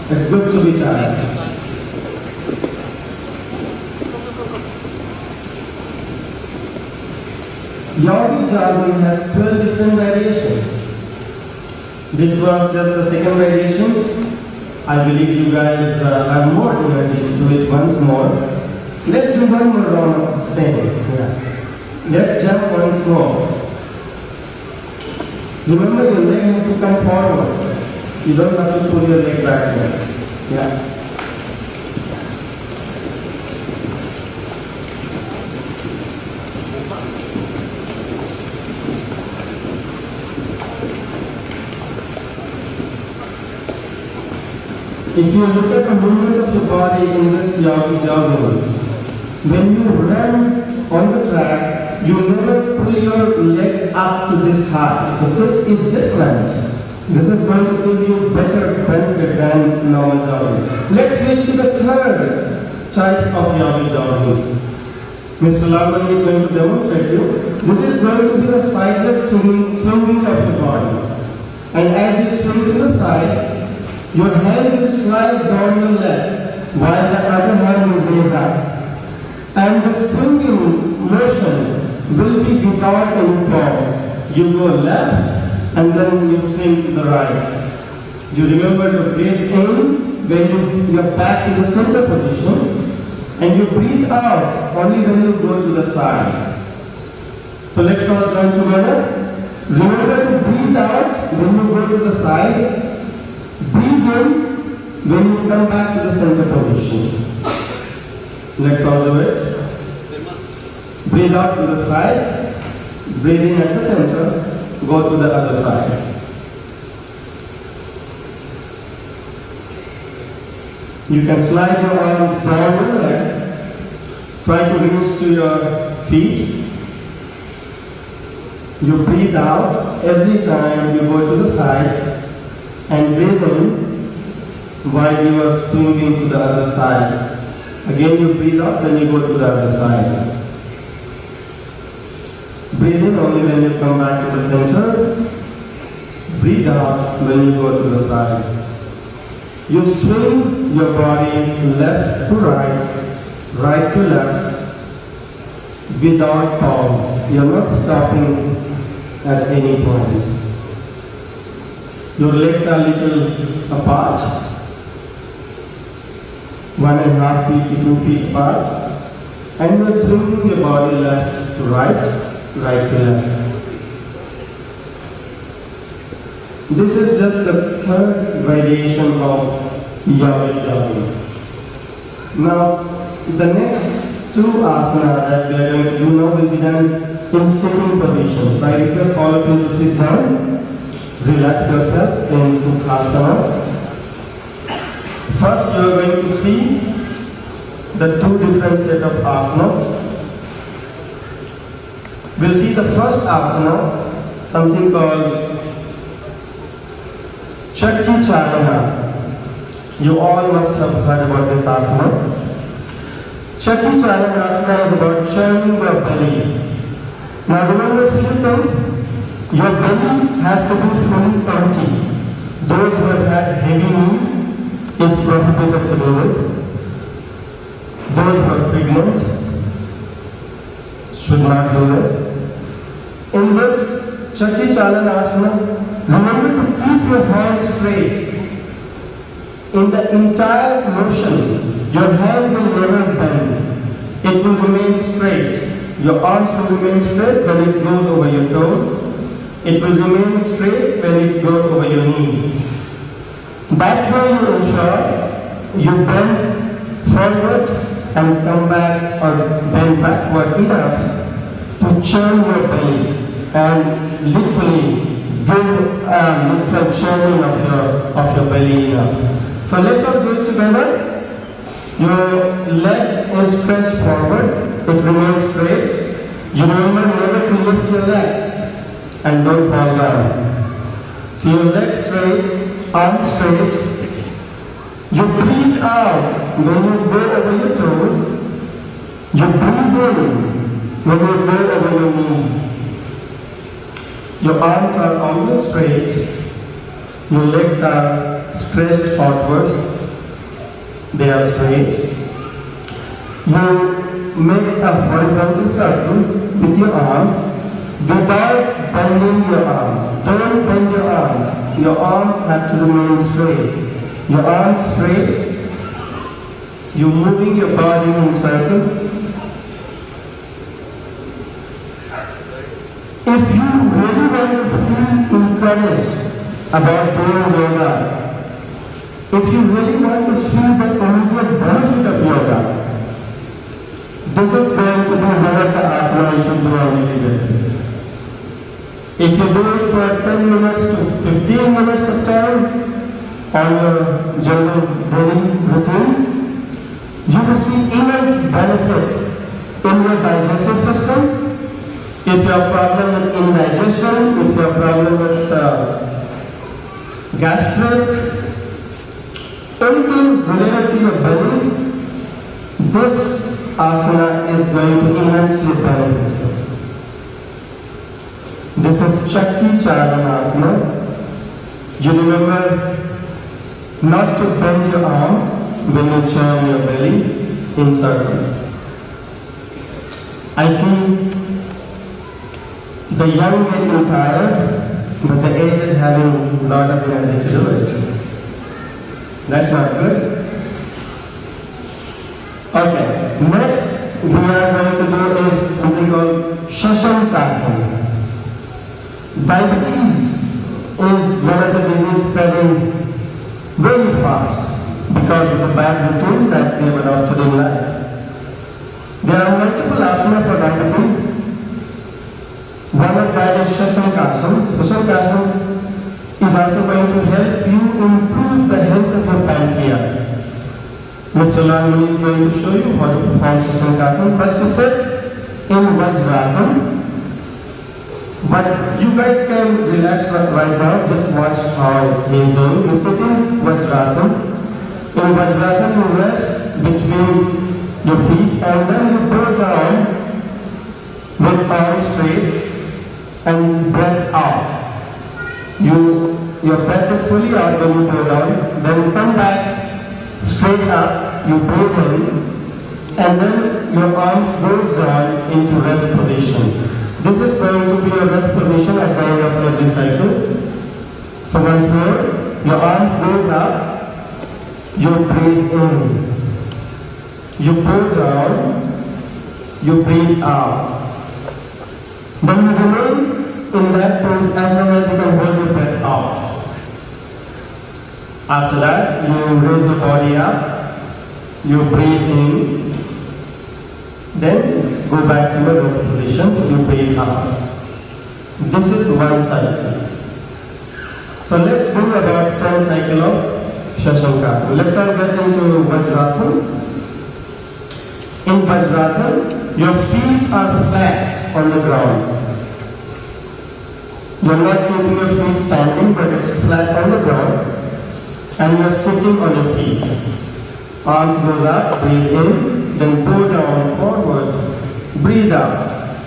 It's good to be tired. Yogic jogging has 12 different variations. This was just the second variation. I believe you guys have more energy to do it once more. Let's do one more round of the same. Yeah. Let's jump once more. Remember, your leg has to come forward. You don't have to pull your leg back there. Yeah. If you look at the movement of your body in this yogic jogging, when you run on the track, you never pull your leg up to this high. So this is different. This is going to give you better benefit than normal jogging. Let's switch to the third type of yogic jogging. Mr. Lalani is going to demonstrate you. This is going to be the sideways swinging of your body. And as you swing to the side, your hand will slide down your leg while the other hand will raise up. And the swinging motion will be without any pause. You go left and then you swing to the right. You remember to breathe in when you are back to the center position, and you breathe out only when you go to the side. So let's all join together. Remember to breathe out when you go to the side. Breathe in when you come back to the center position. Let's all do it. Breathe out to the side. Breathe in at the center. Go to the other side. You can slide your arms down your leg. Try to reach to your feet. You breathe out every time you go to the side and breathe in while you are swinging to the other side. Again you breathe out, then you go to the other side. Breathe in only when you come back to the center. Breathe out when you go to the side. You swing your body left to right, right to left, without pause. You're not stopping at any point. Your legs are a little apart, 1.5 feet to 2 feet apart, and you're swinging your body left to right, right to left. This is just the third variation of yogic jogging. Now, the next two asanas that we are going to do now will be done in sitting position. So I request all of you to sit down, relax yourself in Sukhasana. First, you are going to see the two different set of asana. We'll see the first asana, something called Chakki Charanasana. You all must have heard about this asana. Chakki Charanasana is about churning your belly. Now remember a few things. Your belly has to be fully empty. Those who have had heavy meal is prohibited to do this. Those who are pregnant should not do this. In this Chakki Charanasana, remember to keep your hands straight. In the entire motion, your hand will never bend. It will remain straight. Your arms will remain straight when it goes over your toes. It will remain straight when it goes over your knees. That way you ensure you bend forward and come back or bend backward enough to churn your belly and literally give a literal churning of your belly enough. So let's all do it together. Your leg is stretched forward, it remains straight. You remember never to lift your leg and don't fall down. So your leg straight, arms straight. You breathe out when you go over your toes. You breathe in when you go over your knees. Your arms are always straight. Your legs are stretched outward. They are straight. You make a horizontal circle with your arms without bending your arms. Don't bend your arms. Your arms have to remain straight. Your arms straight. You're moving your body in circle. If you really want to feel encouraged about doing yoga, if you really want to see the immediate benefit of yoga, this is going to be one of the asanas you should do on a daily basis. If you do it for 10 minutes to 15 minutes of time on your general daily routine, you will see immense benefit in your digestive system. If you have problem with indigestion, if you have problem with gastric, anything related to your belly, this asana is going to immensely benefit you. This is Chakki Charanasana. You remember not to bend your arms when you churn your belly in circle. I see the young getting tired, but the aged having a lot of energy to do it. That's not good. Okay, next we are going to do is something called Shashankasana. Diabetes is one of the diseases spreading very fast because of the bad routine that we have adopted in life. There are multiple asanas for diabetes. One of that is Shashankasana. Shashankasana is also going to help you improve the health of your pancreas. Mr. Lalmani is going to show you how to perform Shashankasana. First you sit in Vajrasana. But you guys can relax right now, just watch how he's doing. You sit in Vajrasana. In Vajrasana, you rest between your feet and then you go down with arms straight and breath out. Your breath is fully out when you go down, then you come back straight up, you breathe in, and then your arms goes down into rest position. This is going to be a rest position at the end of every cycle. So once more, your arms goes up, you breathe in, you go down, you breathe out. Then you remain in that pose as long as you can hold your breath out. After that, you raise your body up, you breathe in, then go back to your rest position, you breathe out. This is one cycle. So let's do about 10 cycles of Shashankasana. Let's all get into Vajrasana. In Vajrasana, your feet are flat on the ground. You're not keeping your feet standing, but it's flat on the ground. And you're sitting on your feet. Arms goes up, breathe in, then go down, forward, breathe out.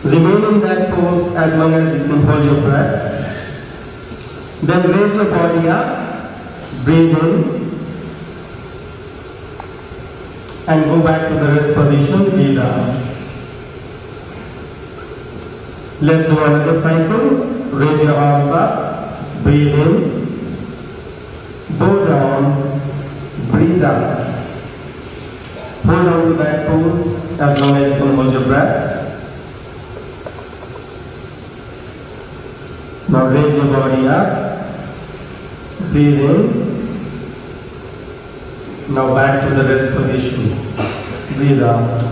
Remain in that pose as long as you can hold your breath. Then raise your body up, breathe in, and go back to the rest position, breathe out. Let's do another cycle. Raise your arms up, breathe in, go down, breathe out. Hold on to that pose as long as you can hold your breath. Now raise your body up, breathe in. Now back to the rest position, breathe out.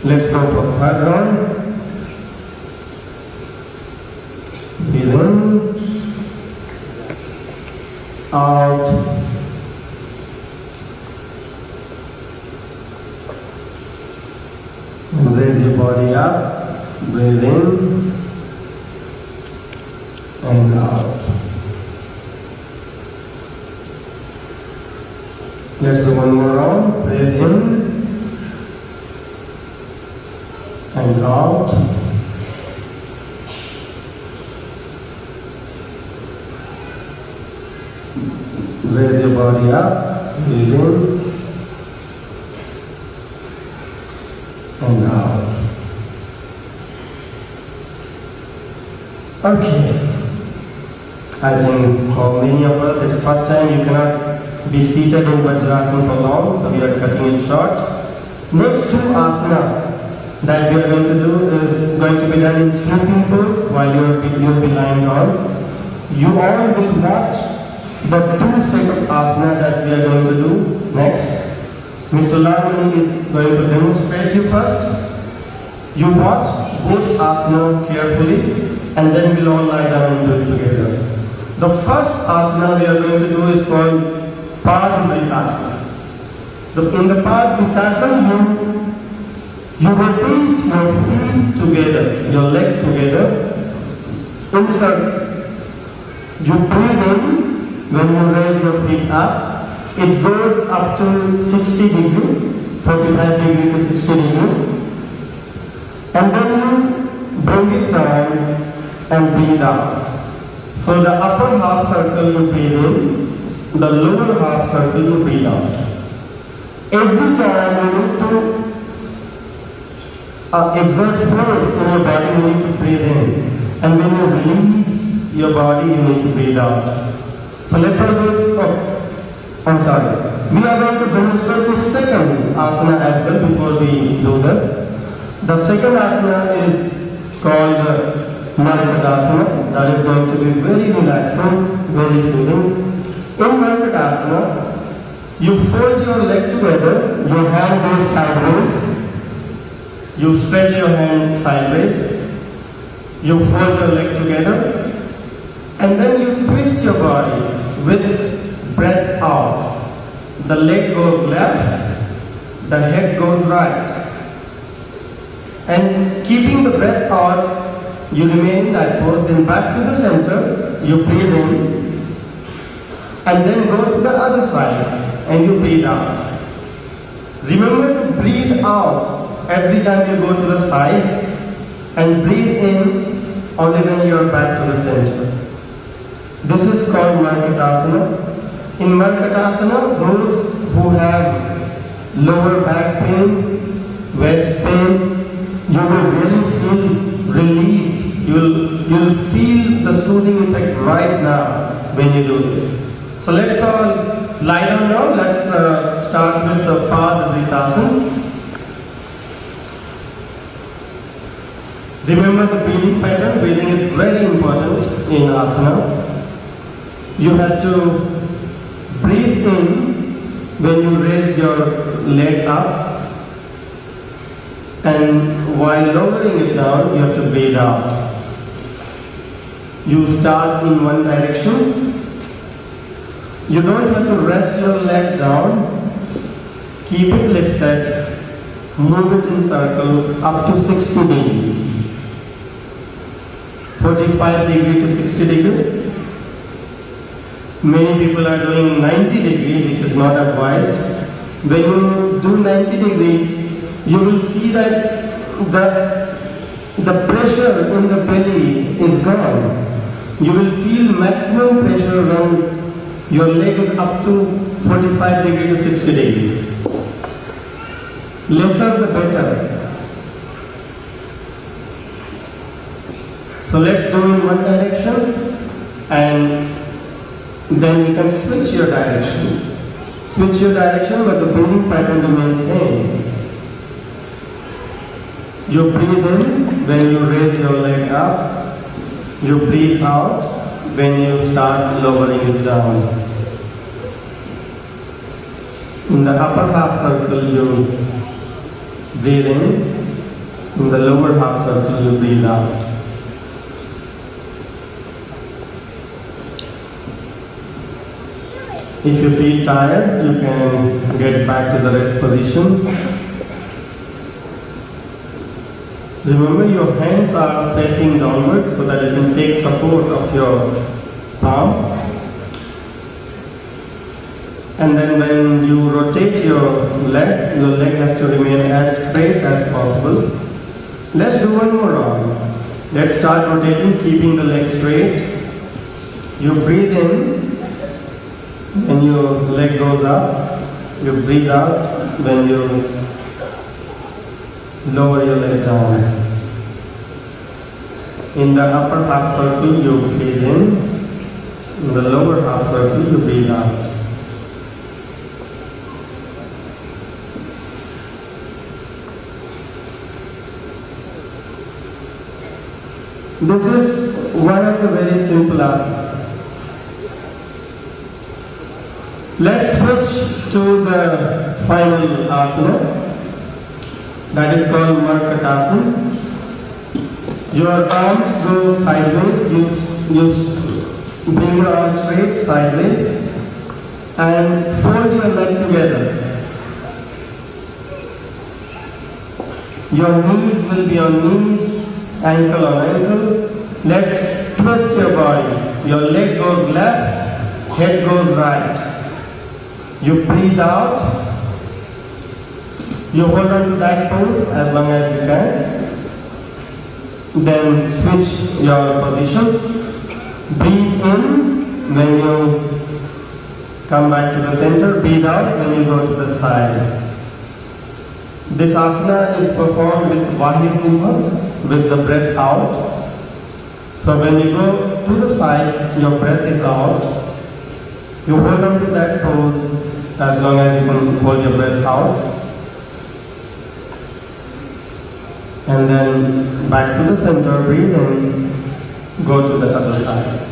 Let's go for third round. Breathe in, out, and raise your body up, breathe in and out. Let's do one more round. Breathe in and out. Raise your body up, breathe in and out. Okay. I think for many of us it's first time you cannot be seated in Vajrasana for long, so we are cutting it short. Next two asana that we are going to do is going to be done in sleeping pose while you'll be lying down. You all will watch the two set of asana that we are going to do next. Mr. Larmani is going to demonstrate you first. You watch both asana carefully and then we'll all lie down and do it together. The first asana we are going to do is called Padmritasana. In the Padmritasana, you rotate your feet together, your leg together, insert. You breathe in. When you raise your feet up, it goes up to 60 degree, 45 degree to 60 degree. And then you bring it down and breathe out. So the upper half circle you breathe in, the lower half circle you breathe out. Every time you need to exert force in your body, you need to breathe in. And when you release your body, you need to breathe out. So let's all do, we are going to demonstrate the second asana as well before we do this. The second asana is called Markatasana. That is going to be very relaxing, very soothing. In Markatasana, you fold your leg together, your hand goes sideways, you stretch your hand sideways, you fold your leg together, and then you twist your body with breath out. The leg goes left, the head goes right. and keeping the breath out, you remain in that pose, then back to the center, you breathe in, and then go to the other side, and you breathe out. Remember to breathe out every time you go to the side, and breathe in only when you are back to the center. This is called Markatasana. In Markatasana, those who have lower back pain, waist pain, you will really feel relieved. You'll feel the soothing effect right now when you do this. So let's all lie down now. Let's start with the Padavritasana. Remember the breathing pattern. Breathing is very important in asana. You have to breathe in when you raise your leg up, and while lowering it down, you have to breathe out. You start in one direction. You don't have to rest your leg down. Keep it lifted. Move it in circle up to 60 degrees. 45 degree to 60 degree. Many people are doing 90 degree, which is not advised. When you do 90 degree, you will see that the pressure in the belly is gone. You will feel maximum pressure when your leg is up to 45 degree to 60 degree. Lesser the better. So let's do in one direction, and then you can switch your direction. Switch your direction, but the breathing pattern remains same. You breathe in when you raise your leg up. You breathe out when you start lowering it down. In the upper half circle, you breathe in the lower half circle, you breathe out. If you feel tired, you can get back to the rest position. Remember, your hands are facing downward so that you can take support of your palm. And then when you rotate your leg has to remain as straight as possible. Let's do one more round. Let's start rotating, keeping the leg straight. You breathe in when your leg goes up. You breathe out when you lower your leg down. In the upper half circle, you breathe in the lower half circle, you breathe out. This is one of the very simple asanas. Let's switch to the final asana, that is called Markatasana. Your arms go sideways, you bring your arms straight sideways and fold your leg together. Your knees will be on knees, ankle on ankle. Let's twist your body. Your leg goes left, head goes right. You breathe out. You hold on to that pose as long as you can. Then switch your position. Breathe in when you come back to the center. Breathe out when you go to the side. This asana is performed with Vahikumbha, with the breath out. So when you go to the side, your breath is out. You hold on to that pose as long as you can hold your breath out. And then back to the center, breathe in, go to the other side.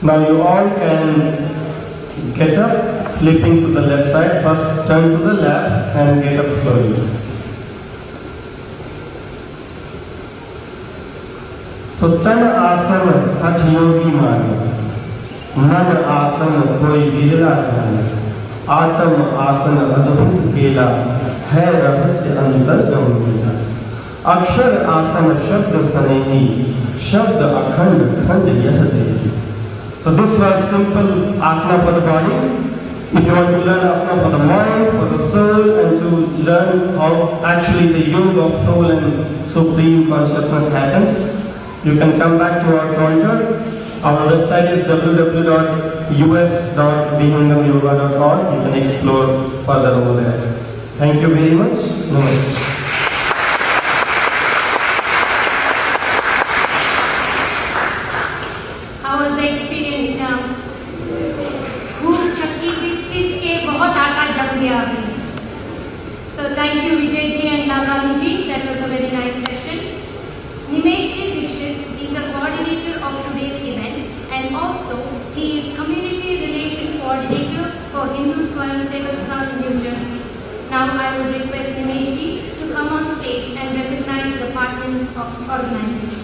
Now you all can get up, flipping to the left side. First turn to the left and get up slowly. So Tana asana Hatha yogi mani, Nana asana koi virala jana. आत्म आसन अद्भुत केला है रहस्य अंतर गंभीरा। अक्षर आसन शब्द सनेही शब्द अखंड खंड यह देही। So this was simple asana for the body. If you want to learn asana for the mind, for the soul, and to learn how actually the yoga of soul and supreme consciousness happens, you can come back to our counter. Our website is www.us.behingamyoga.org. You can explore further over there. Thank you very much. Namaste. How was the experience now? Good chakki piss के बहुत आटा जम गया अभी. So thank you Iydnj ji and Nagami ji. That was a very nice session. Nimesh ji Dixit is a coordinator of today's event and also he is community relation coordinator for Hindu Swayam Sevak Sangh, New Jersey. Now I would request Nimesh ji to come on stage and recognize the partner organization.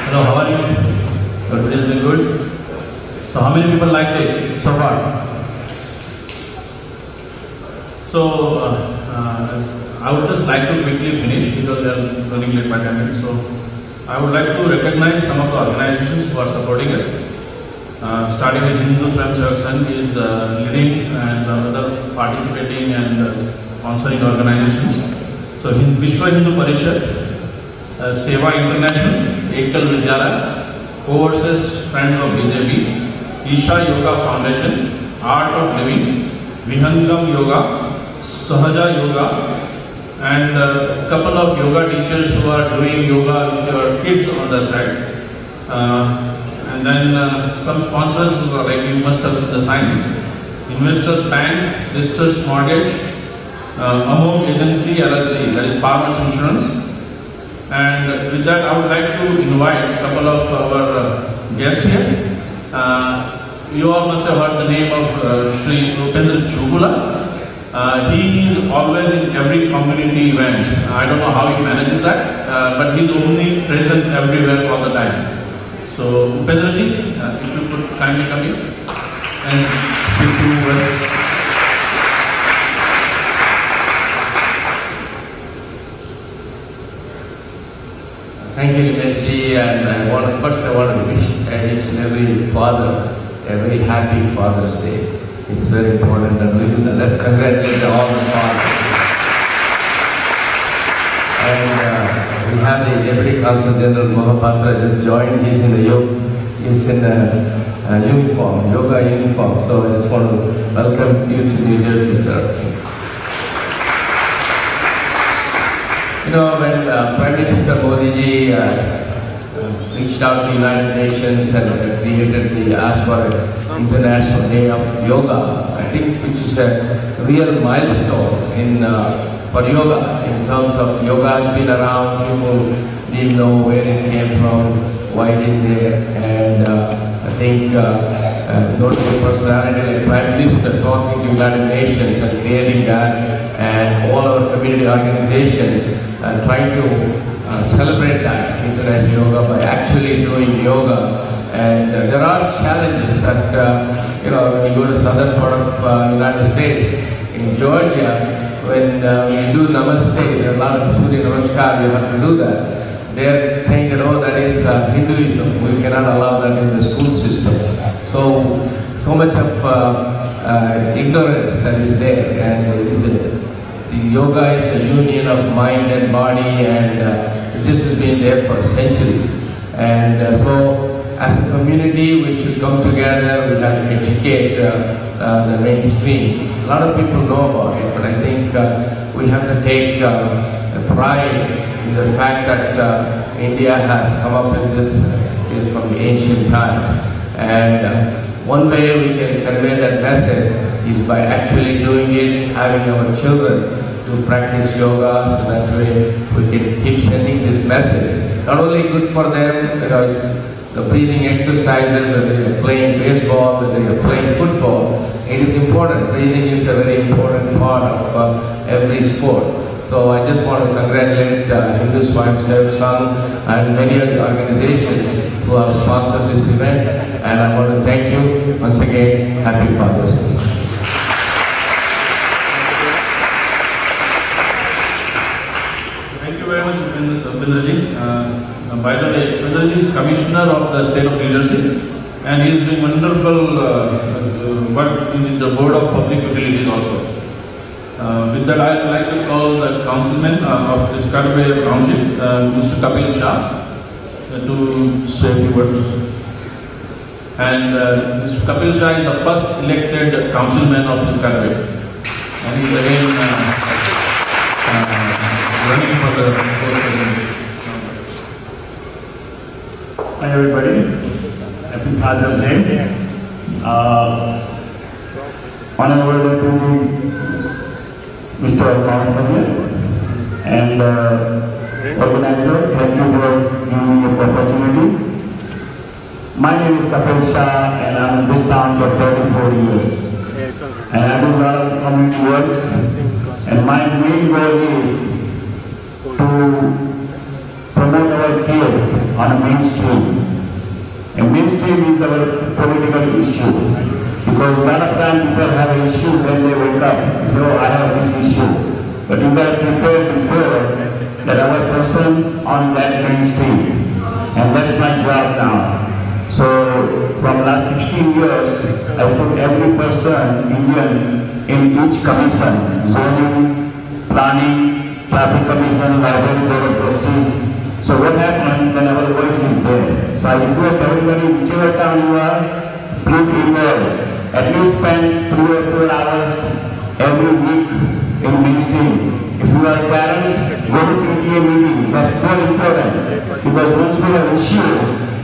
Hello, how are you? Everybody has been good? So how many people liked it so far? So I would just like to quickly finish because we are running late by 10 minutes. So I would like to recognize some of the organizations who are supporting us. Starting with Hindu Swayam Sevak Sangh is leading and other participating and sponsoring organizations. So Vishwa Hindu Parishad, Seva International, Ekal Vidyalaya, Co-Versus Friends of BJP, Isha Yoga Foundation, Art of Living, Vihangam Yoga, Sahaja Yoga, and a couple of yoga teachers who are doing yoga with your kids on the side. And then some sponsors who are like, you must have seen the signs. Investors Bank, Sisters Mortgage, Among Agency LLC, that is Farmers Insurance. And with that, I would like to invite a couple of our guests here. You all must have heard the name of Sri Iydnj. He is always in every community events. I don't know how he manages that, but he's only present everywhere all the time. So Iydnj ji, if you could kindly come here and speak to us. Thank you, Nimesh ji, and first I want to wish each and every father a very happy Father's Day. It's very important that we do that. Let's congratulate all the fathers. And we have the Deputy Consul General Mohapatra just joined. He's in uniform, yoga uniform. So I just want to welcome you to New Jersey, sir. You know, when Prime Minister Modi ji reached out to the United Nations and asked for an International Day of Yoga, I think which is a real milestone for yoga, in terms of yoga has been around, people didn't know where it came from, why it is there, and I think notable personality like Prime Minister talking to United Nations and creating that, and all our community organizations trying to celebrate that international yoga by actually doing yoga. And there are challenges that, when you go to southern part of United States, in Georgia, when we do Namaste, there are a lot of Surya Namaskar, you have to do that. They are saying that, oh, that is Hinduism, we cannot allow that in the school system. So much of ignorance that is there, and the yoga is the union of mind and body, and this has been there for centuries. And so as a community, we should come together, we have to educate the mainstream. A lot of people know about it, but I think we have to take pride in the fact that India has come up with this is from the ancient times. And one way we can convey that message is by actually doing it, having our children to practice yoga, so that way we can keep sending this message. Not only good for them, it's the breathing exercises, whether you're playing baseball, whether you're playing football, it is important. Breathing is a very important part of every sport. So So I just want to congratulate Hindu Swayam Sevak Sangh and many other organizations who have sponsored this event, and I want to thank you once again. Happy Father's Day. Thank you very much, Iydnj. By the way, Iydnj is Commissioner of the State of New Jersey, and he is doing wonderful work in the Board of Public Utilities also. With that, I would like to call the Councilman of this Piscataway Township, Mr. Kapil Shah, to say a few words. And Mr. Kapil Shah is the first elected councilman of this Piscataway, and he is again running for the post. Hi everybody, happy Father's Day. Honorable to Mr. Mahapadya and organizer, thank you for giving me the opportunity. My name is Kapil Shah and I'm in this town for 34 years. And I do a lot of community works, and my main goal is to promote our kids on a mainstream. And mainstream is our political issue. Because a lot of times people have an issue when they wake up. So, oh, I have this issue. But you got to prepare before that our person on that mainstream. And that's my job now. So, from last 16 years, I put every person, Indian, in each commission. Zoning, planning, traffic commission, library, board of trustees. So what happens when our voice is there? So I request everybody, whichever town you are, please involve. At least spend 3 or 4 hours every week in mainstream. If you are parents, go to PTA meeting. That's more important. Because once we have issue,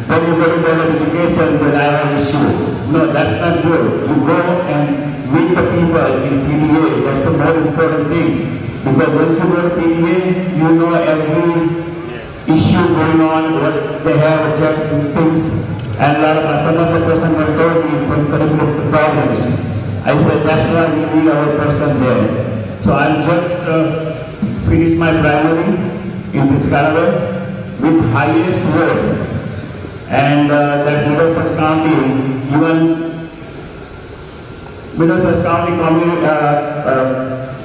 then you go to board of education that I have issue. No, that's not good. You go and meet the people in PTA. That's the more important things. Because once you go to PTA, you know every issue going on, what they have, checked things, and a lot of some of the person have told me some curriculum problems. I said that's why we need our person there. So I'll just finish my primary in Piscataway with highest vote, and that's Middlesex County. Even Middlesex County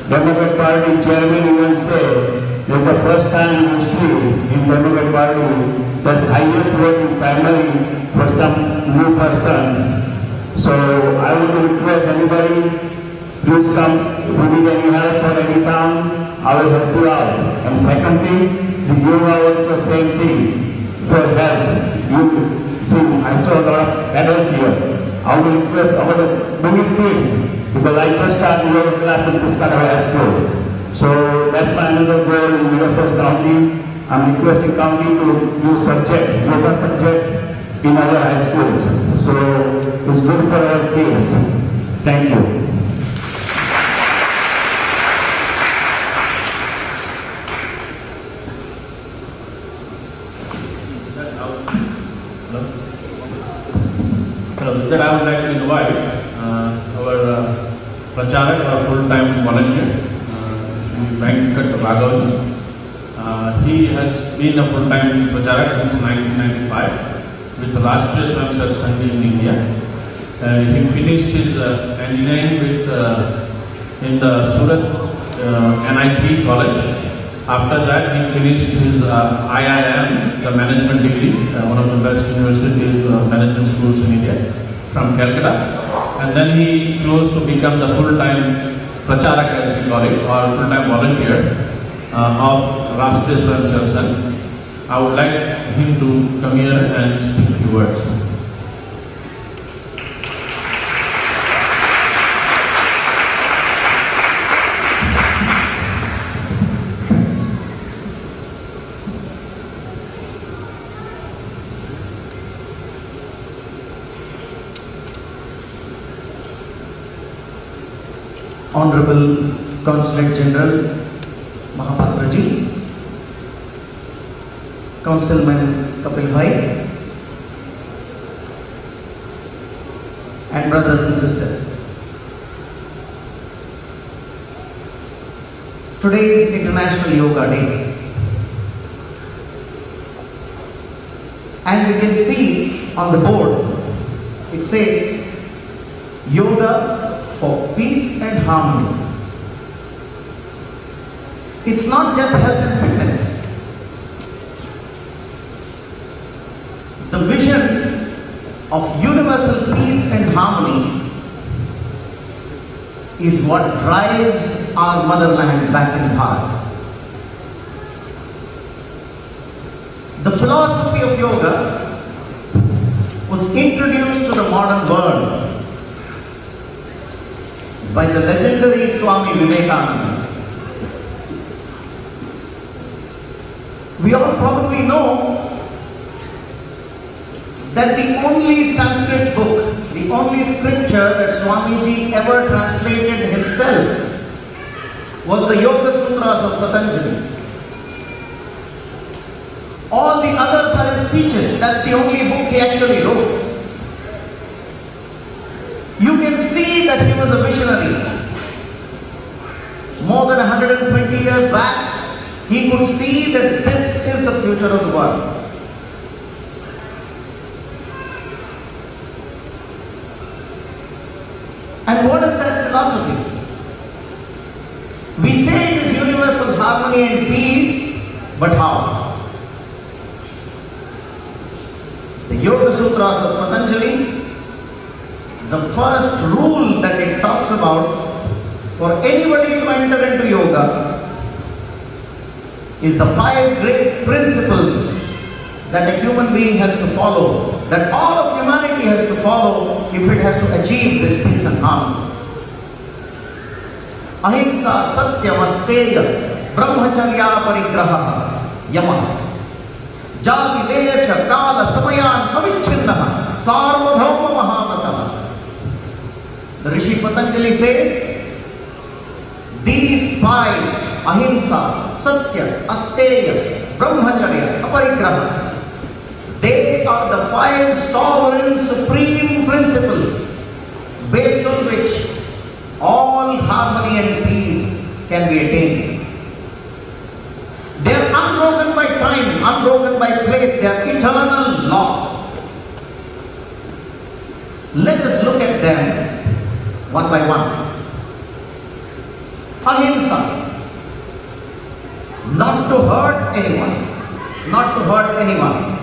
Democrat Party chairman even said this is the first time in history in Democrat Party there's highest vote in primary for some new person. So I would request anybody, please come. If you need any help for any town, I will help you out. And second thing, the yoga also same thing for health. You see, I saw a lot of adults here. I will request all the bringing kids because I just started yoga class in Piscataway High School. So that's my another goal in Middlesex County. I'm requesting county to do subject, yoga subject in our high schools. So it's good for our kids. Thank you. So with that, I would like to invite our Pracharak, our full-time volunteer, Venkat Raghavan. He has been a full-time Pracharak since 1995 with the Rashtriya Swayam Sevak Sangh in India. He finished his engineering with in the Surat NIT college. After that, he finished his IIM, the management degree, one of the best universities, management schools in India, from Calcutta. And then he chose to become the full-time Pracharak, as we call it, or full-time volunteer of Rashtriya Swayam Sevak Sangh. I would like him to come here and speak a few words. Honorable Consulate General Mahapatra Ji, Councilman Kapil Bhai, and brothers and sisters. Today is International Yoga Day. And we can see on the board, it says, Yoga for Peace and Harmony. It's not just health and fitness. The vision of universal peace and harmony is what drives our motherland back in Bharat. The philosophy of yoga was introduced to the modern world by the legendary Swami Vivekananda. We all probably know that the only Sanskrit book, the only scripture that Swamiji ever translated himself was the Yoga Sutras of Patanjali. All the others are his speeches. That's the only book he actually wrote. You can see that he was a visionary. More than 120 years back, he could see that this is the future of the world. And what is that philosophy? We say it is universal harmony and peace, but how? The Yoga Sutras of Patanjali, the first rule that it talks about for anybody to enter into yoga is the 5 great principles that a human being has to follow, that all of humanity has to follow if it has to achieve this peace and harmony. Ahimsa satyam asteya brahmacharya parigraha yama jati deya kala samayan avichinnaha sarvabhauma mahamata. The Rishi Patanjali says, these 5, ahimsa, satya, asteya, brahmacharya, aparigraha, they are the 5 sovereign supreme principles based on which all harmony and peace can be attained. They are unbroken by time, unbroken by place, they are eternal laws. Let us look at them one by one. Ahimsa, not to hurt anyone, not to hurt anyone.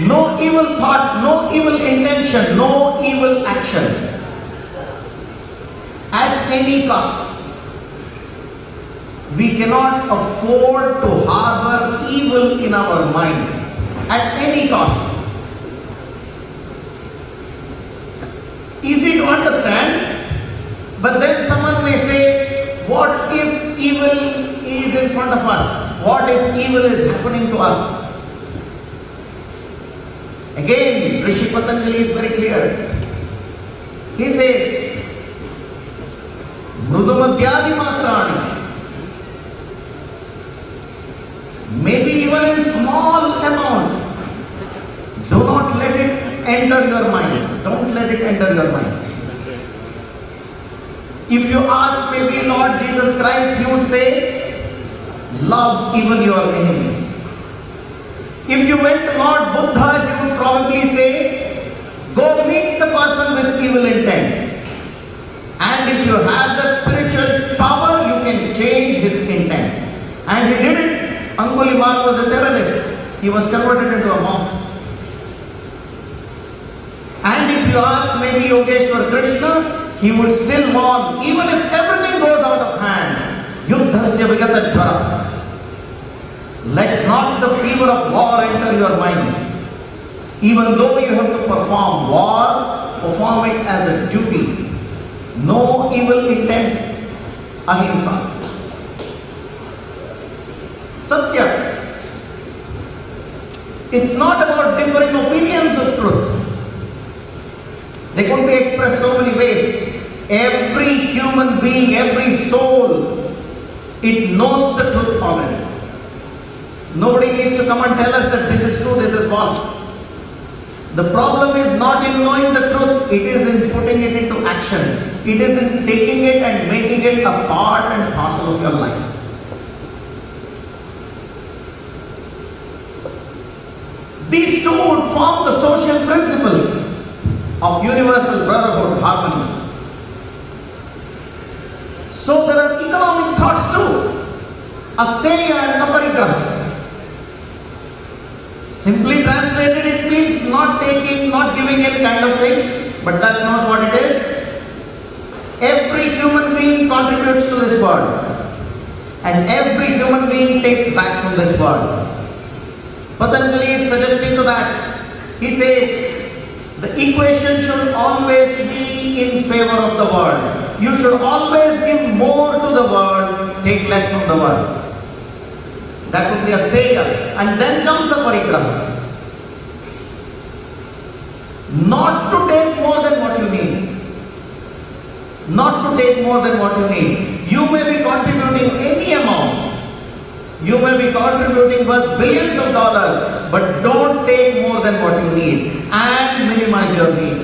No evil thought, no evil intention, no evil action at any cost. We cannot afford to harbor evil in our minds at any cost. Easy to understand, but then someone may say, what if evil is in front of us? What if evil is happening to us? Again, Rishi Patanjali is very clear. He says, Mrudumadhyadi matrani. Maybe even in small amount, do not let it enter your mind. Don't let it enter your mind. If you ask maybe Lord Jesus Christ, he would say, love even your enemies. If you went to Lord Buddha, he would probably say, go meet the person with evil intent. And if you have that spiritual power, you can change his intent. And he did it. Angulimal was a terrorist. He was converted into a monk. And if you ask maybe Yogeshwar Krishna, he would still mourn, even if everything goes out of hand. Yuddhasya vigata jvara. Let not the fever of war enter your mind. Even though you have to perform war, perform it as a duty. No evil intent. Ahimsa. Satya. It's not about differing opinions of truth. They could be expressed so many ways. Every human being, every soul, it knows the truth already. Nobody needs to come and tell us that this is true, this is false. The problem is not in knowing the truth, it is in putting it into action. It is in taking it and making it a part and parcel of your life. These two would form the social principles of universal brotherhood, harmony. So there are economic thoughts too. Asteya and aparigraha. Simply translated, it means not taking, not giving any kind of things, but that's not what it is. Every human being contributes to this world, and every human being takes back from this world. Patanjali is suggesting to that. He says, the equation should always be in favor of the world. You should always give more to the world, take less from the world. That would be a asteya. And then comes a parigraha. Not to take more than what you need. Not to take more than what you need. You may be contributing any amount. You may be contributing worth billions of dollars, but don't take more than what you need and minimize your needs.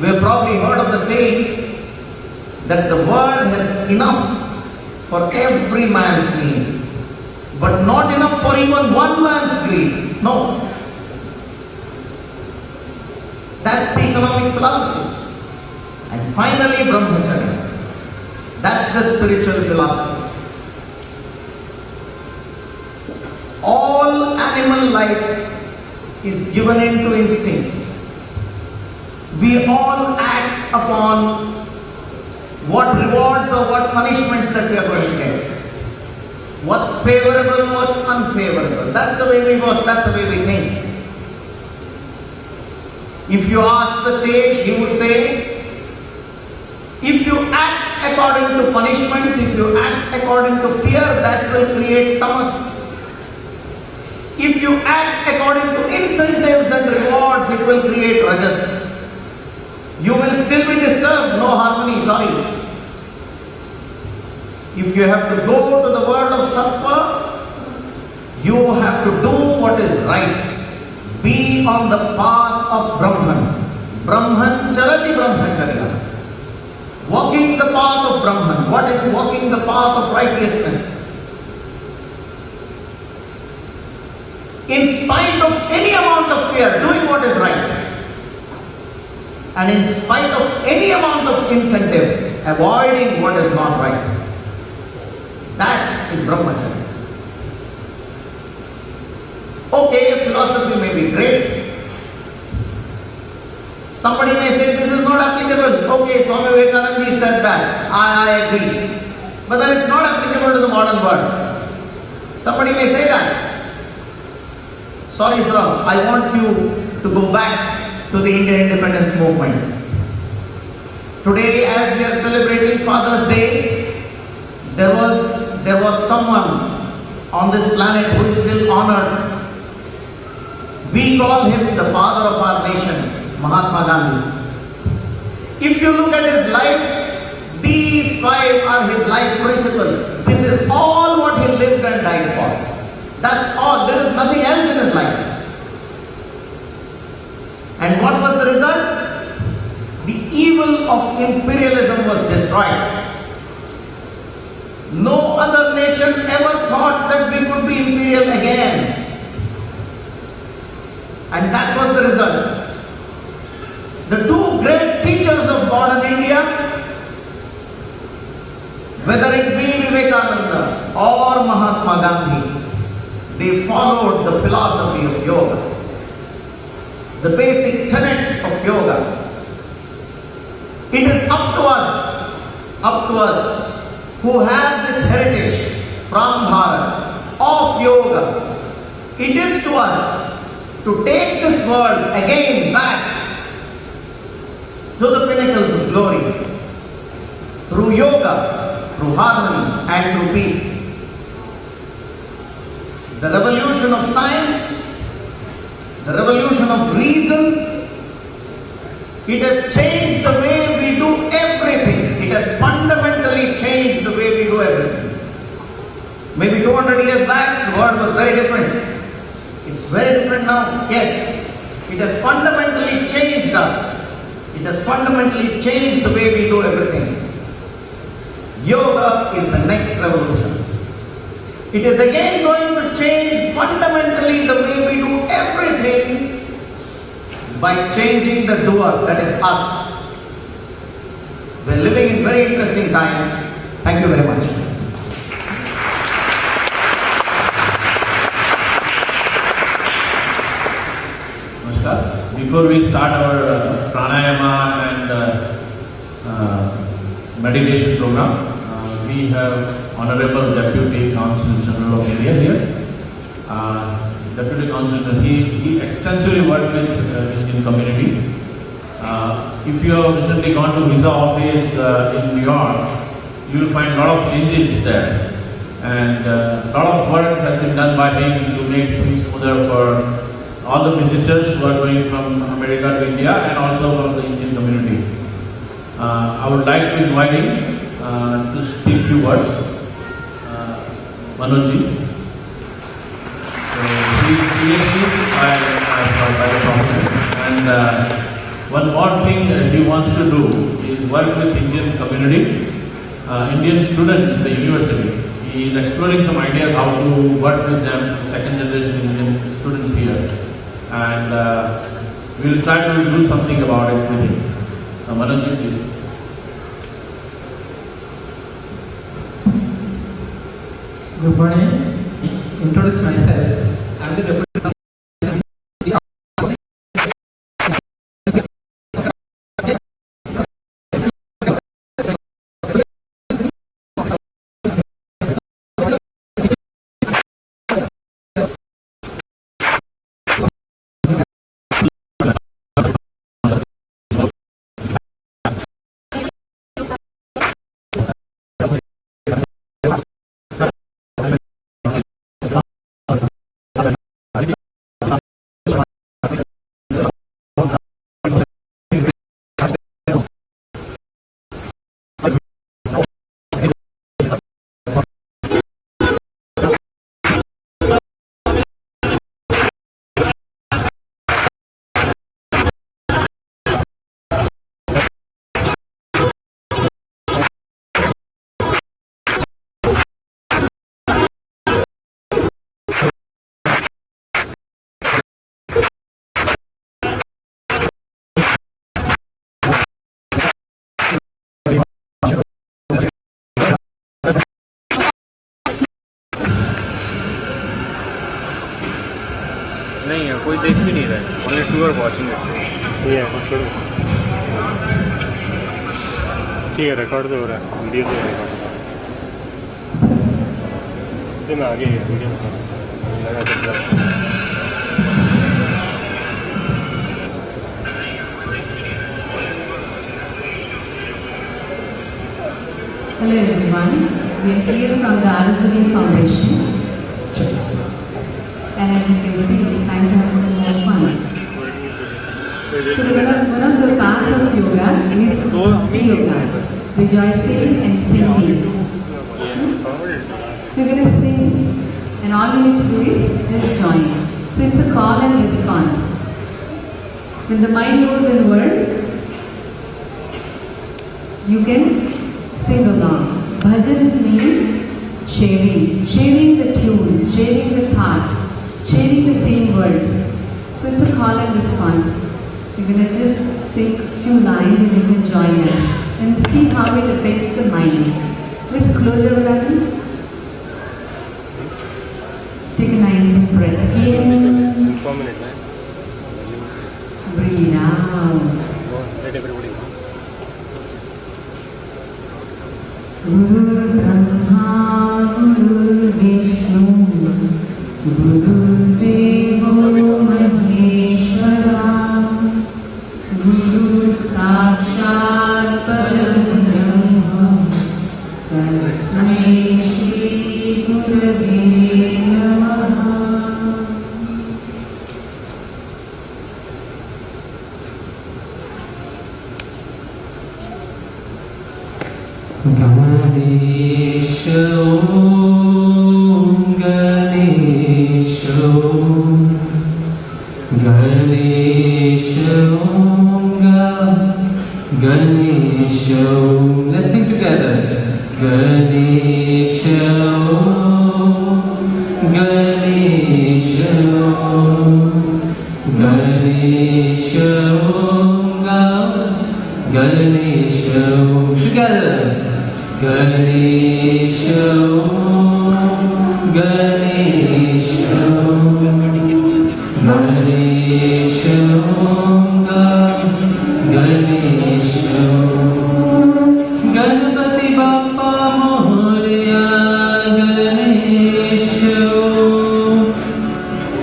We have probably heard of the saying that the world has enough for every man's need, but not enough for even one man's greed. No. That's the economic philosophy. And finally, brahmacharya. That's the spiritual philosophy. All animal life is given into instincts. We all act upon what rewards or what punishments that we are going to get. What's favorable, what's unfavorable. That's the way we work, that's the way we think. If you ask the sage, he would say, if you act according to punishments, if you act according to fear, that will create tamas. If you act according to incentives and rewards, it will create rajas. You will still be disturbed, no harmony, sorry. If you have to go to the world of sattva, you have to do what is right. Be on the path of Brahman. Brahman charati brahmacharya. Walking the path of Brahman. What is walking the path of righteousness? In spite of any amount of fear, doing what is right. And in spite of any amount of incentive, avoiding what is not right. That is brahmacharya. Okay, philosophy may be great. Somebody may say this is not applicable. Okay, Swami Vivekananda said that. I agree. But then it's not applicable to the modern world. Somebody may say that. Sorry sir, I want you to go back to the Indian independence movement. Today, as we are celebrating Father's Day, there was someone on this planet who is still honored. We call him the father of our nation, Mahatma Gandhi. If you look at his life, these 5 are his life principles. This is all what he lived and died for. That's all. There is nothing else in his life. And what was the result? The evil of imperialism was destroyed. No other nation ever thought that we could be imperial again. And that was the result. The 2 great teachers of modern India, whether it be Vivekananda or Mahatma Gandhi, they followed the philosophy of yoga, the basic tenets of yoga. It is up to us who have this heritage from Bharat of yoga. It is to us to take this world again back to the pinnacles of glory through yoga, through harmony and through peace. The revolution of science, the revolution of reason, it has changed the way we do everything. It has fundamentally changed the way we do everything. Maybe 200 years back, the world was very different. It's very different now. Yes. It has fundamentally changed us. It has fundamentally changed the way we do everything. Yoga is the next revolution. It is again going to change fundamentally the way we do everything by changing the doer, that is us. We're living in very interesting times. Thank you very much. Before we start our pranayama and meditation program, we have Honorable Deputy Consul General of India here. Deputy Consul, he extensively worked with Indian community. If you have recently gone to visa office in New York, you will find a lot of changes there. And a lot of work has been done by him to make things smoother for all the visitors who are going from America to India and also from the Indian community. I would like to invite him to speak few words. Manojji. He is PhD by the professor. And one more thing he wants to do is work with Indian community, Indian students in the university. He is exploring some ideas how to work with them, second generation Indian students here. And we will try to do something about it with him. Manojji, please. Good morning. Introduce myself. I am the Deputy नहीं है, कोई देख भी नहीं रहा है, only to are watching it से। ये कुछ छोड़ो, ठीक है, रिकॉर्ड तो हो रहा है, वीडियो तो रिकॉर्ड हो रहा है, तो मैं आगे ही वीडियो लगा सकता हूँ। Hello everyone, we are here from the Iydnj Foundation. And as you can see, it's time to have some more fun. So one of the parts of yoga is the yoga, rejoicing and singing. So you're going to sing and all you need to do is just join. So it's a call and response. When the mind goes inward, you can sing along. Bhajans mean sharing the tune, sharing the thought, sharing the same words. So it's a call and response. You're going to just sing a few lines and you can join us and see how it affects the mind. Let's close our eyes. Take a nice deep breath in. Breathe out. Guru Brahma, Guru Vishnu, Guru Devo Maheshwara, Guru Sakshat Param Brahma, Tasmai Shri Gurave Namaha. Ganesha Om Ganesha. Let's sing together. Ganesha, Ganesha, Ganesha, Ganesha. Together. Ganesha, Ganesha, Ganesha, Ganesha. Ganpati Bappa Moria, Ganesha.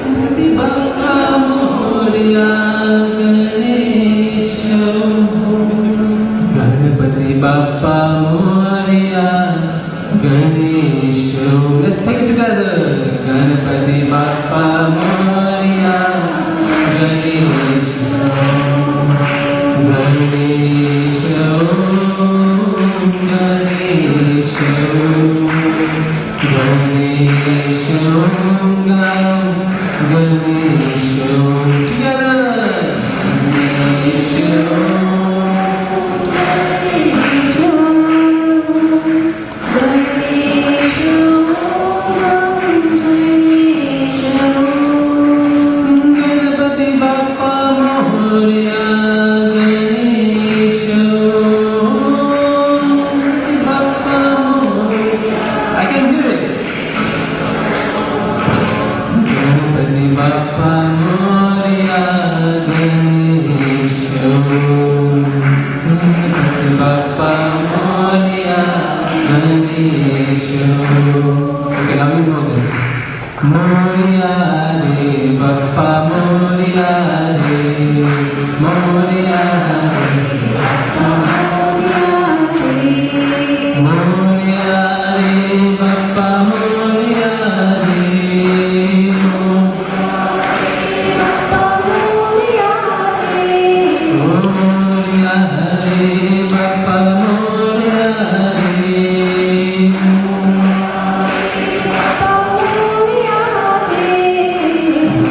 Ganpati Bappa Moria, Ganesha. Ganpati Bappa Moria, Ganesha. Let's sing together. Ganpati Bappa Moria, Ganesha. Ganesha, Ganesha, Ganesha, Ganesha. Together. Ganesha, Ganpati Bappa Moria, Ganesha. Bappa Moria. I can hear it. Ganpati Bappa Moria, Ganesha. Ganpati Bappa Moria, Ganesha. Okay, now you know this. Moria Re, Bappa Moria Re, Moria Re, Bappa Moria Re, Bappa Moria Re, Moria Re, Bappa Moria Re.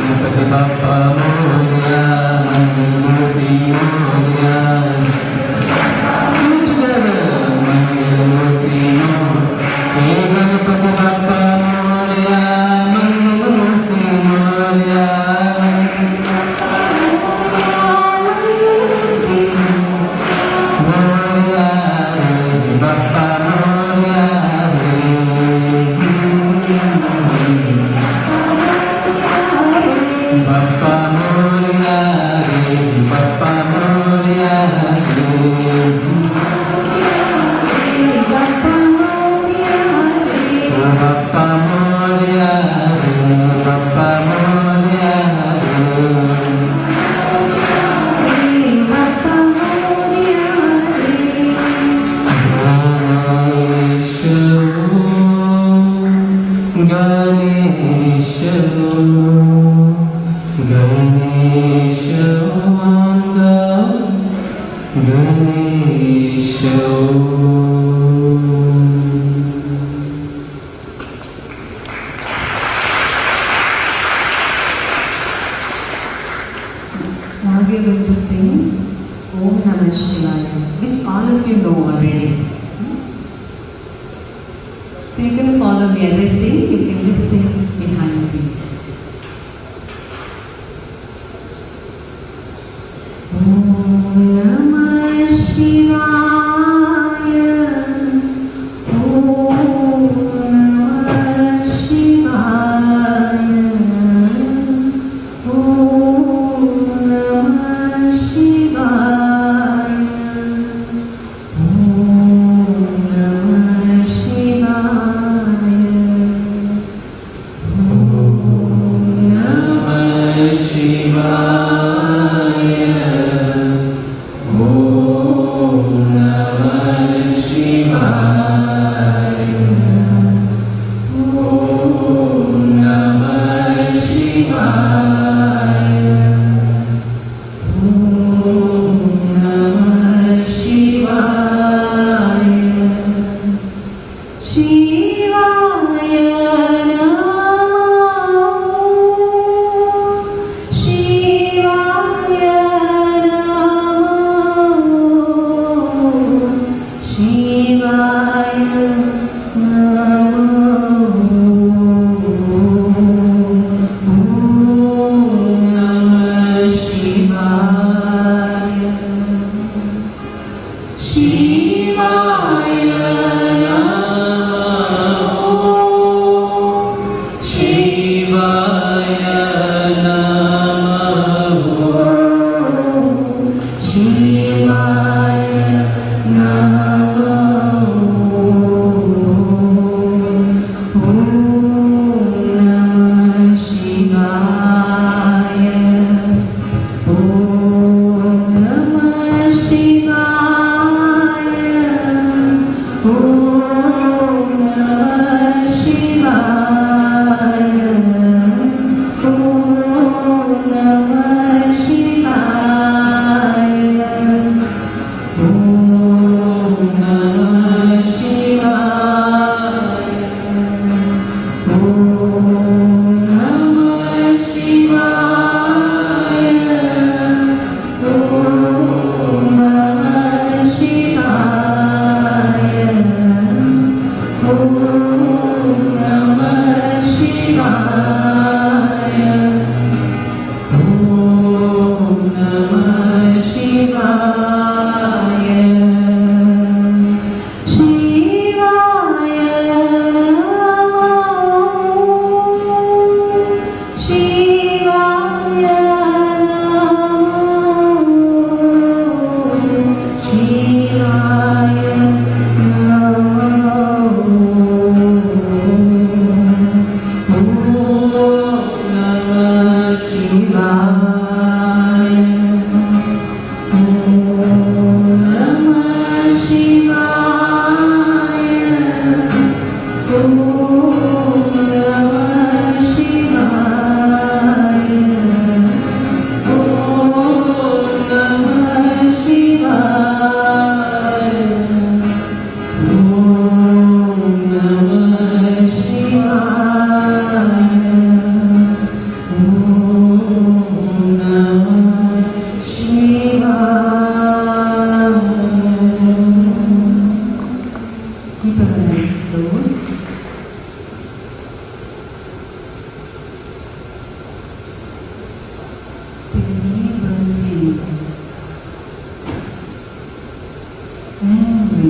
Ganpati Bappa Moria, Mangalmurti Moria. Sing it together. Mangalmurti Moria. Ganpati Bappa Moria, Mangalmurti Moria. Moria Re, Bappa Moria Re. Bappa Moria Re, Bappa Moria Re. Bappa Moria Re, Bappa Moria Re. Bappa Moria Ganesha, Ganesha, Ganesha. Now we are going to sing Om Namah Shivaya, which all of you know already. So you can follow me as I sing, you can just sing behind me. Om Namah Shivaya, Om Namah Shivaya, Om Namah Shivaya, Om Namah Shivaya, Om Namah Shivaya, Om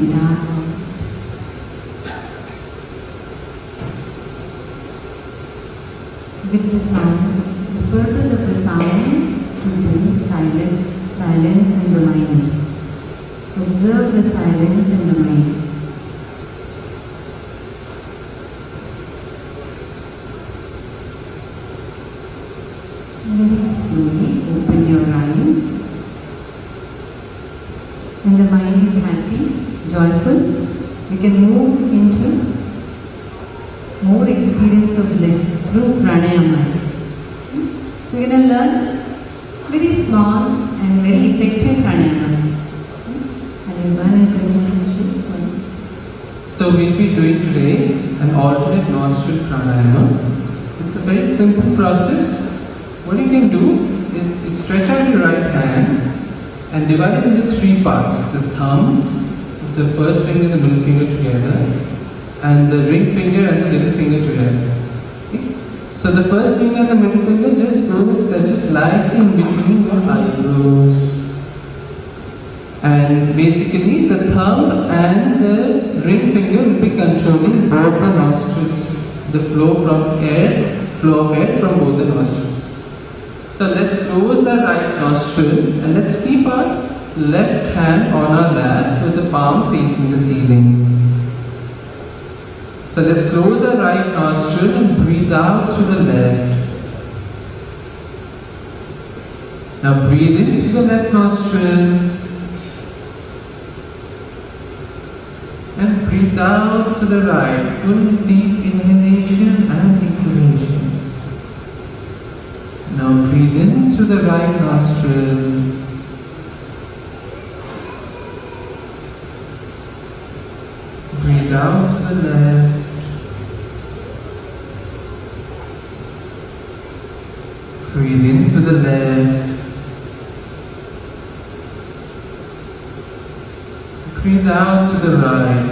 breathe out. With the sound, the purpose of the sound to bring silence in the mind. Observe the silence in the mind. Very slowly open your eyes. When the mind is happy, joyful, you can move into more experience of bliss through pranayamas. So you're going to learn very small and very effective pranayamas. And Iydnj is going to teach you one. So we'll be doing today an alternate nostril pranayama. It's a very simple process. What you can do is you stretch out your right hand and divide it into three parts. The thumb, the first finger and the middle finger together, and the ring finger and the little finger together. Okay? So the first finger and the middle finger just slightly in between your eyebrows. And basically the thumb and the ring finger will be controlling both the nostrils, the flow of air from both the nostrils. So let's close the right nostril and let's keep our left hand on our lap with the palm facing the ceiling. So let's close our right nostril and breathe out through the left. Now breathe in through the left nostril and breathe out to the right. Full deep inhalation and exhalation. Now breathe in through the right nostril. Breathe out to the left. Breathe in to the left. Breathe out to the right.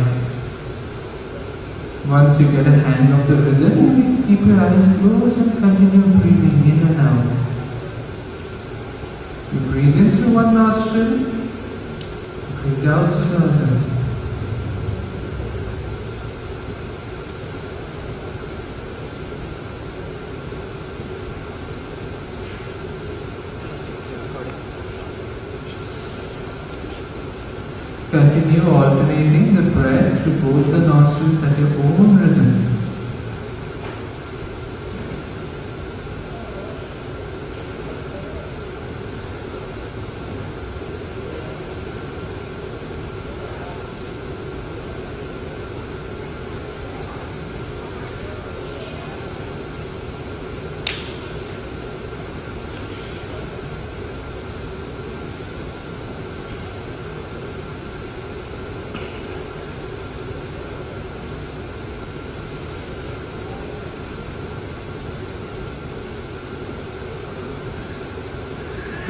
Once you get a hang of the rhythm, keep your eyes closed and continue breathing in and out. You breathe in through one nostril, breathe out through the other. Continue alternating the breath through both the nostrils at your own rhythm.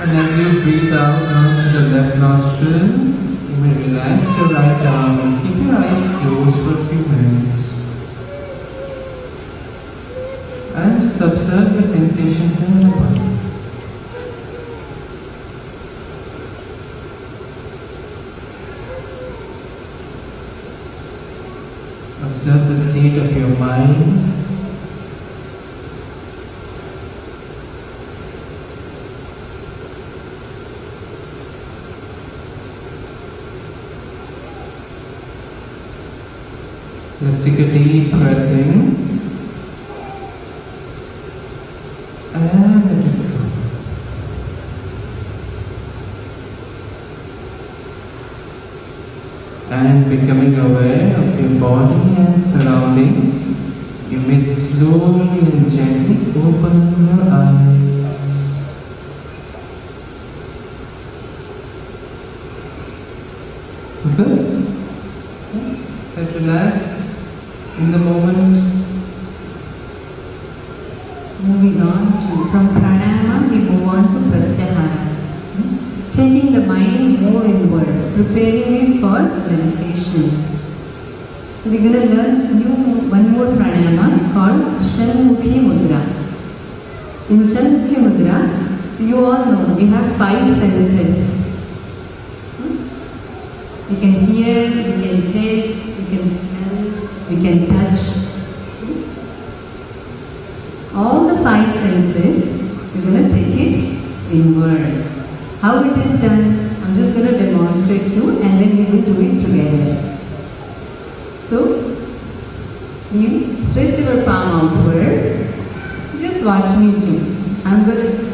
And as you breathe out now to the left nostril, you may relax your right arm and keep your eyes closed for a few minutes. And just observe the sensations in your body. Observe the state of your mind. Let's take a deep breath in and let it go. And becoming aware of your body and surroundings, you may slowly and gently open your eyes. Good? Let's relax in the moment. Moving on to, from pranayama, we move on to pratyahara. Taking the mind more inward, preparing it for meditation. So we're going to learn one more pranayama called Shanmukhi Mudra. In Shanmukhi Mudra, you all know we have 5 senses. We can hear, we can taste, we can smell, we can touch. All the five senses, we're going to take it inward. How it is done, I'm just going to demonstrate you and then we will do it together. So, you stretch your palm outward. Just watch me do. I'm going to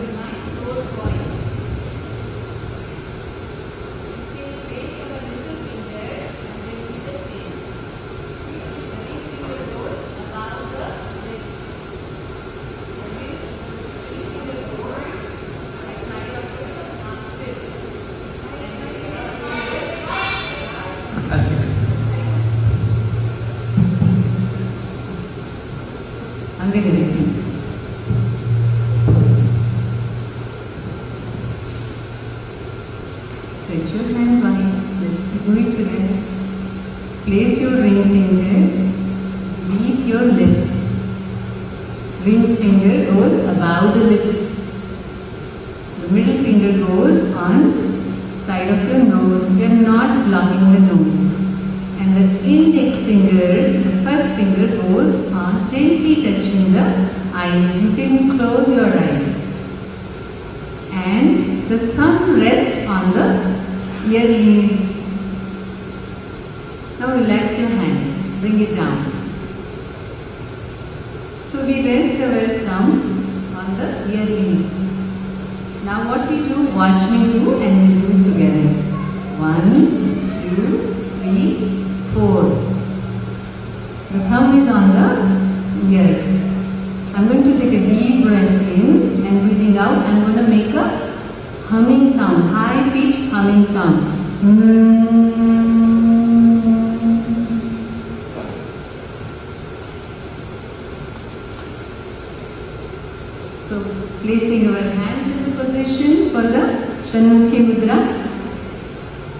I'm going to repeat. Stretch your hands wide. Let's do it together. Place your ring finger beneath your lips. Ring finger goes above the lips. The middle finger goes on side of your nose. We are not blocking the nose. And the index finger, the first finger goes on gently touching the eyes. You can close your eyes. And the thumb rests on the earlobes. Now relax your hands. Bring it down. So we rest our thumb on the earlobes. Now what we do, watch me do and we'll do it together. 1, 2, 3, 4. The thumb is on the ears. I'm going to take a deep breath in and breathing out. I'm going to make a humming sound, high pitch humming sound. So placing our hands in the position for the Shanmukhi Mudra.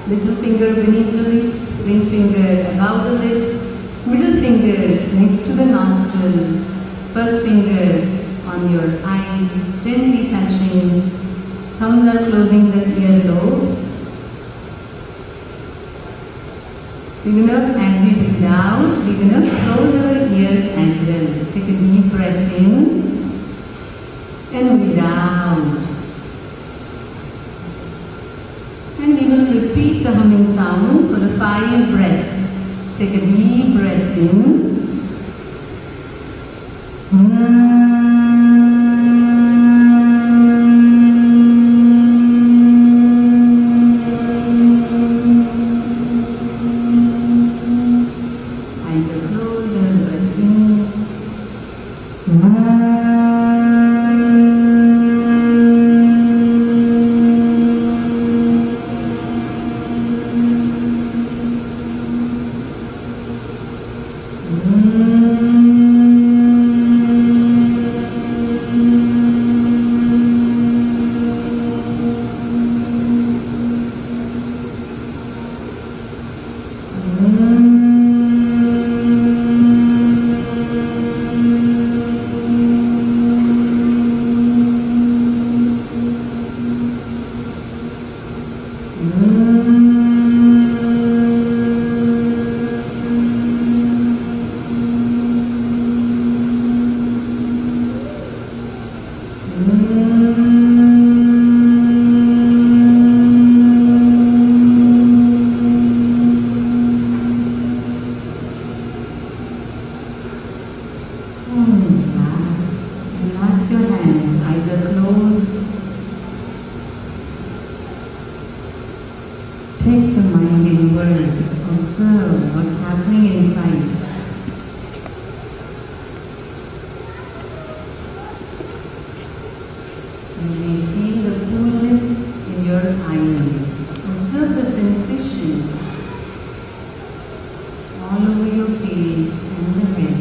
Little finger beneath the lips, ring finger above the lips, middle fingers next to the nostril, first finger on your eyes, gently touching, thumbs are closing the earlobes. We're gonna, as we breathe out, we're gonna close our ears as well. Take a deep breath in and breathe out. And we will repeat the humming sound for the 5 breaths. Take a deep breath in. Eyes are closed and breath in. Relax your hands, eyes are closed. Take the mind inward, observe what's happening inside. You may feel the coolness in your eyes. Observe the sensation all over your face and the head.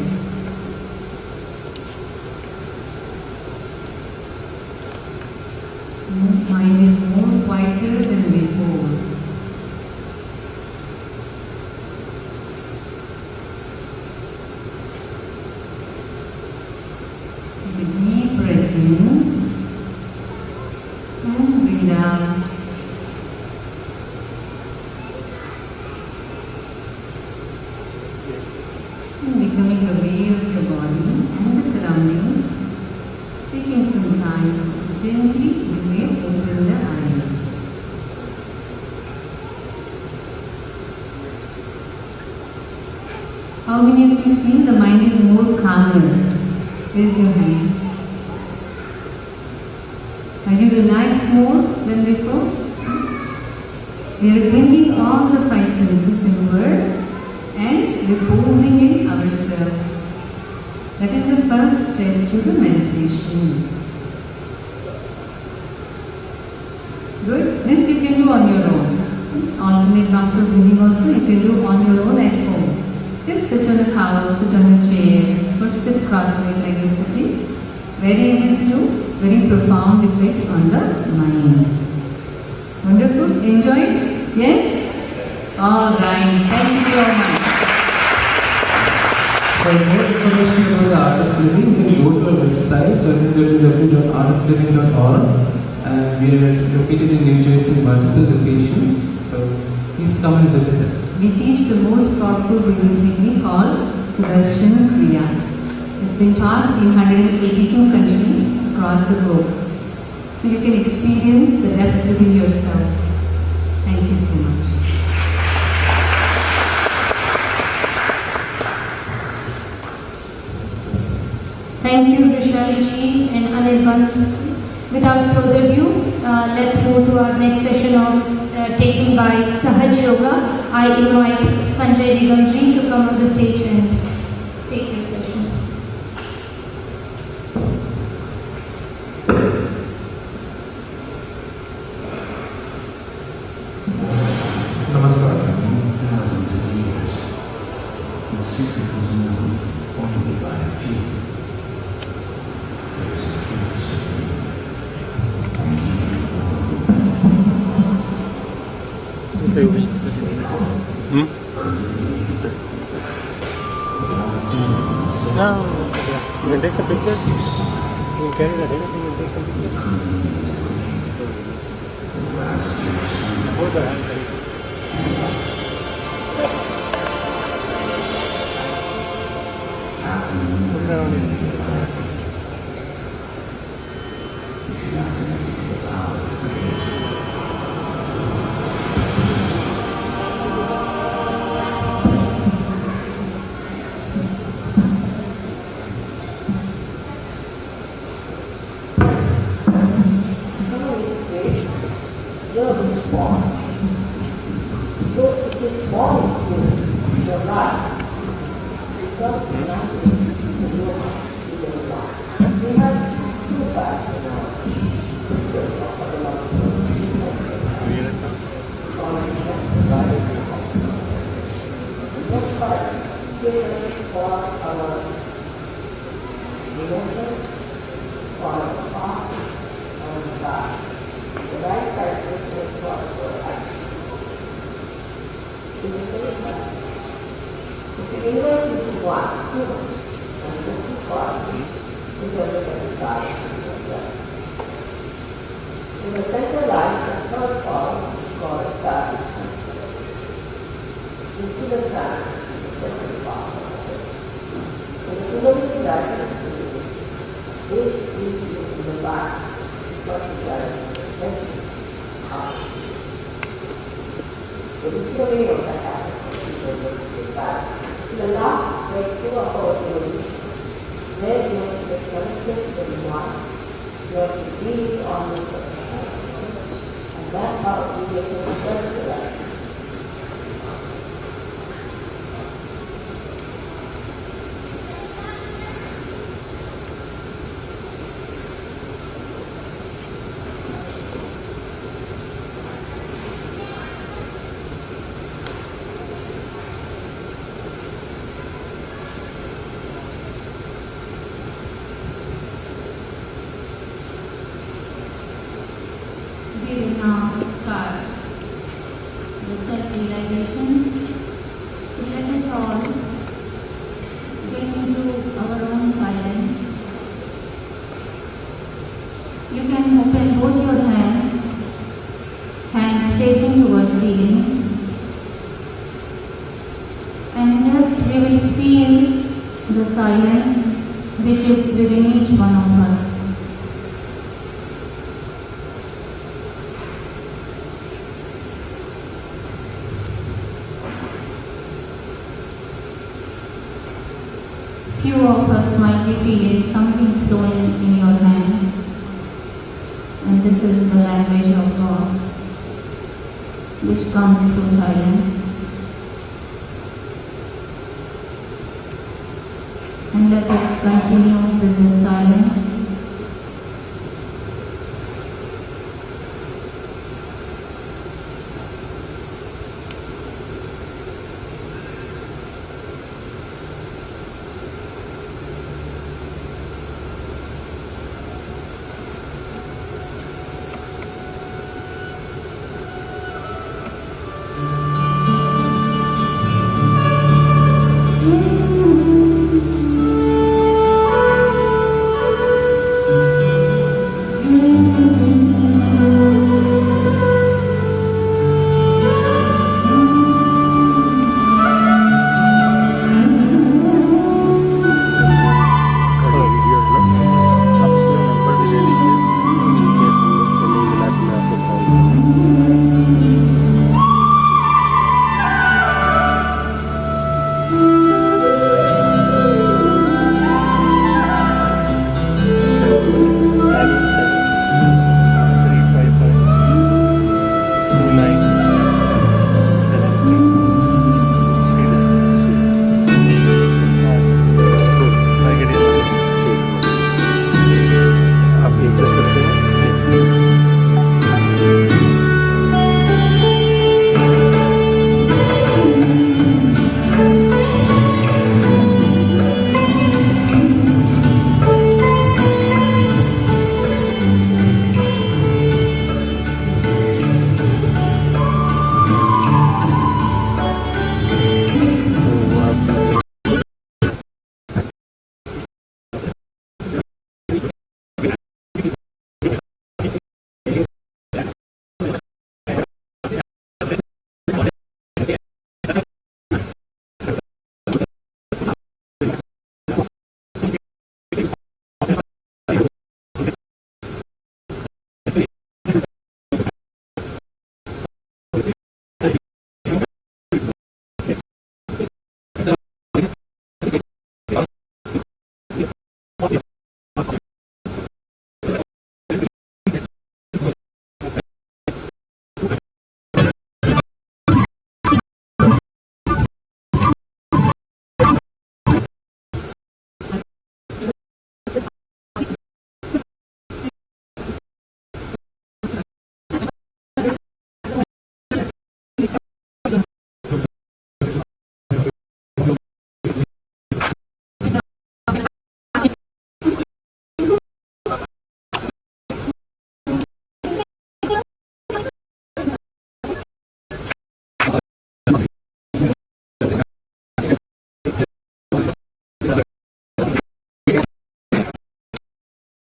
Your mind is more quieter than before. gently you may open the eyes. How many of you feel the mind is more calmer? Raise your hand. Are you relaxed more than before? We are bringing all the five senses inward and reposing in ourselves. That is the first step to the meditation. Good. This you can do on your own. Alternate nostril breathing also you can do on your own at home. Just sit on a couch, sit on a chair, or sit cross-legged like you're sitting. Very easy to do, very profound effect on the mind. Wonderful? Enjoyed? Yes? Alright, thank you so much. For more information about the art of living, you can go to our website www.artofliving.org, and we are located in New Jersey, multiple locations. So please come and visit us. We teach the most powerful breathing technique called Sudarshan Kriya. It's been taught in 182 countries across the globe. So you can experience the depth within yourself. Thank you so much. Thank you, Vishali Ji and Anirban. Without further ado, let's move to our next session of taken by Sahaj Yoga. I invite Sanjay Nigam Ji to come on the stage and take your session. Namaskar. Thousands of years, the secret was known only by a few. There is a force of No, you can take some pictures. You can carry that everything and take some pictures. Hold the hand. We will now start the self-realization. So let us all get into our own silence. You can open both your hands facing towards ceiling, and just we will feel the silence which is within each one of us. Few of us might be feeling something flowing in your hand, and this is the language of God, which comes through silence. And let us continue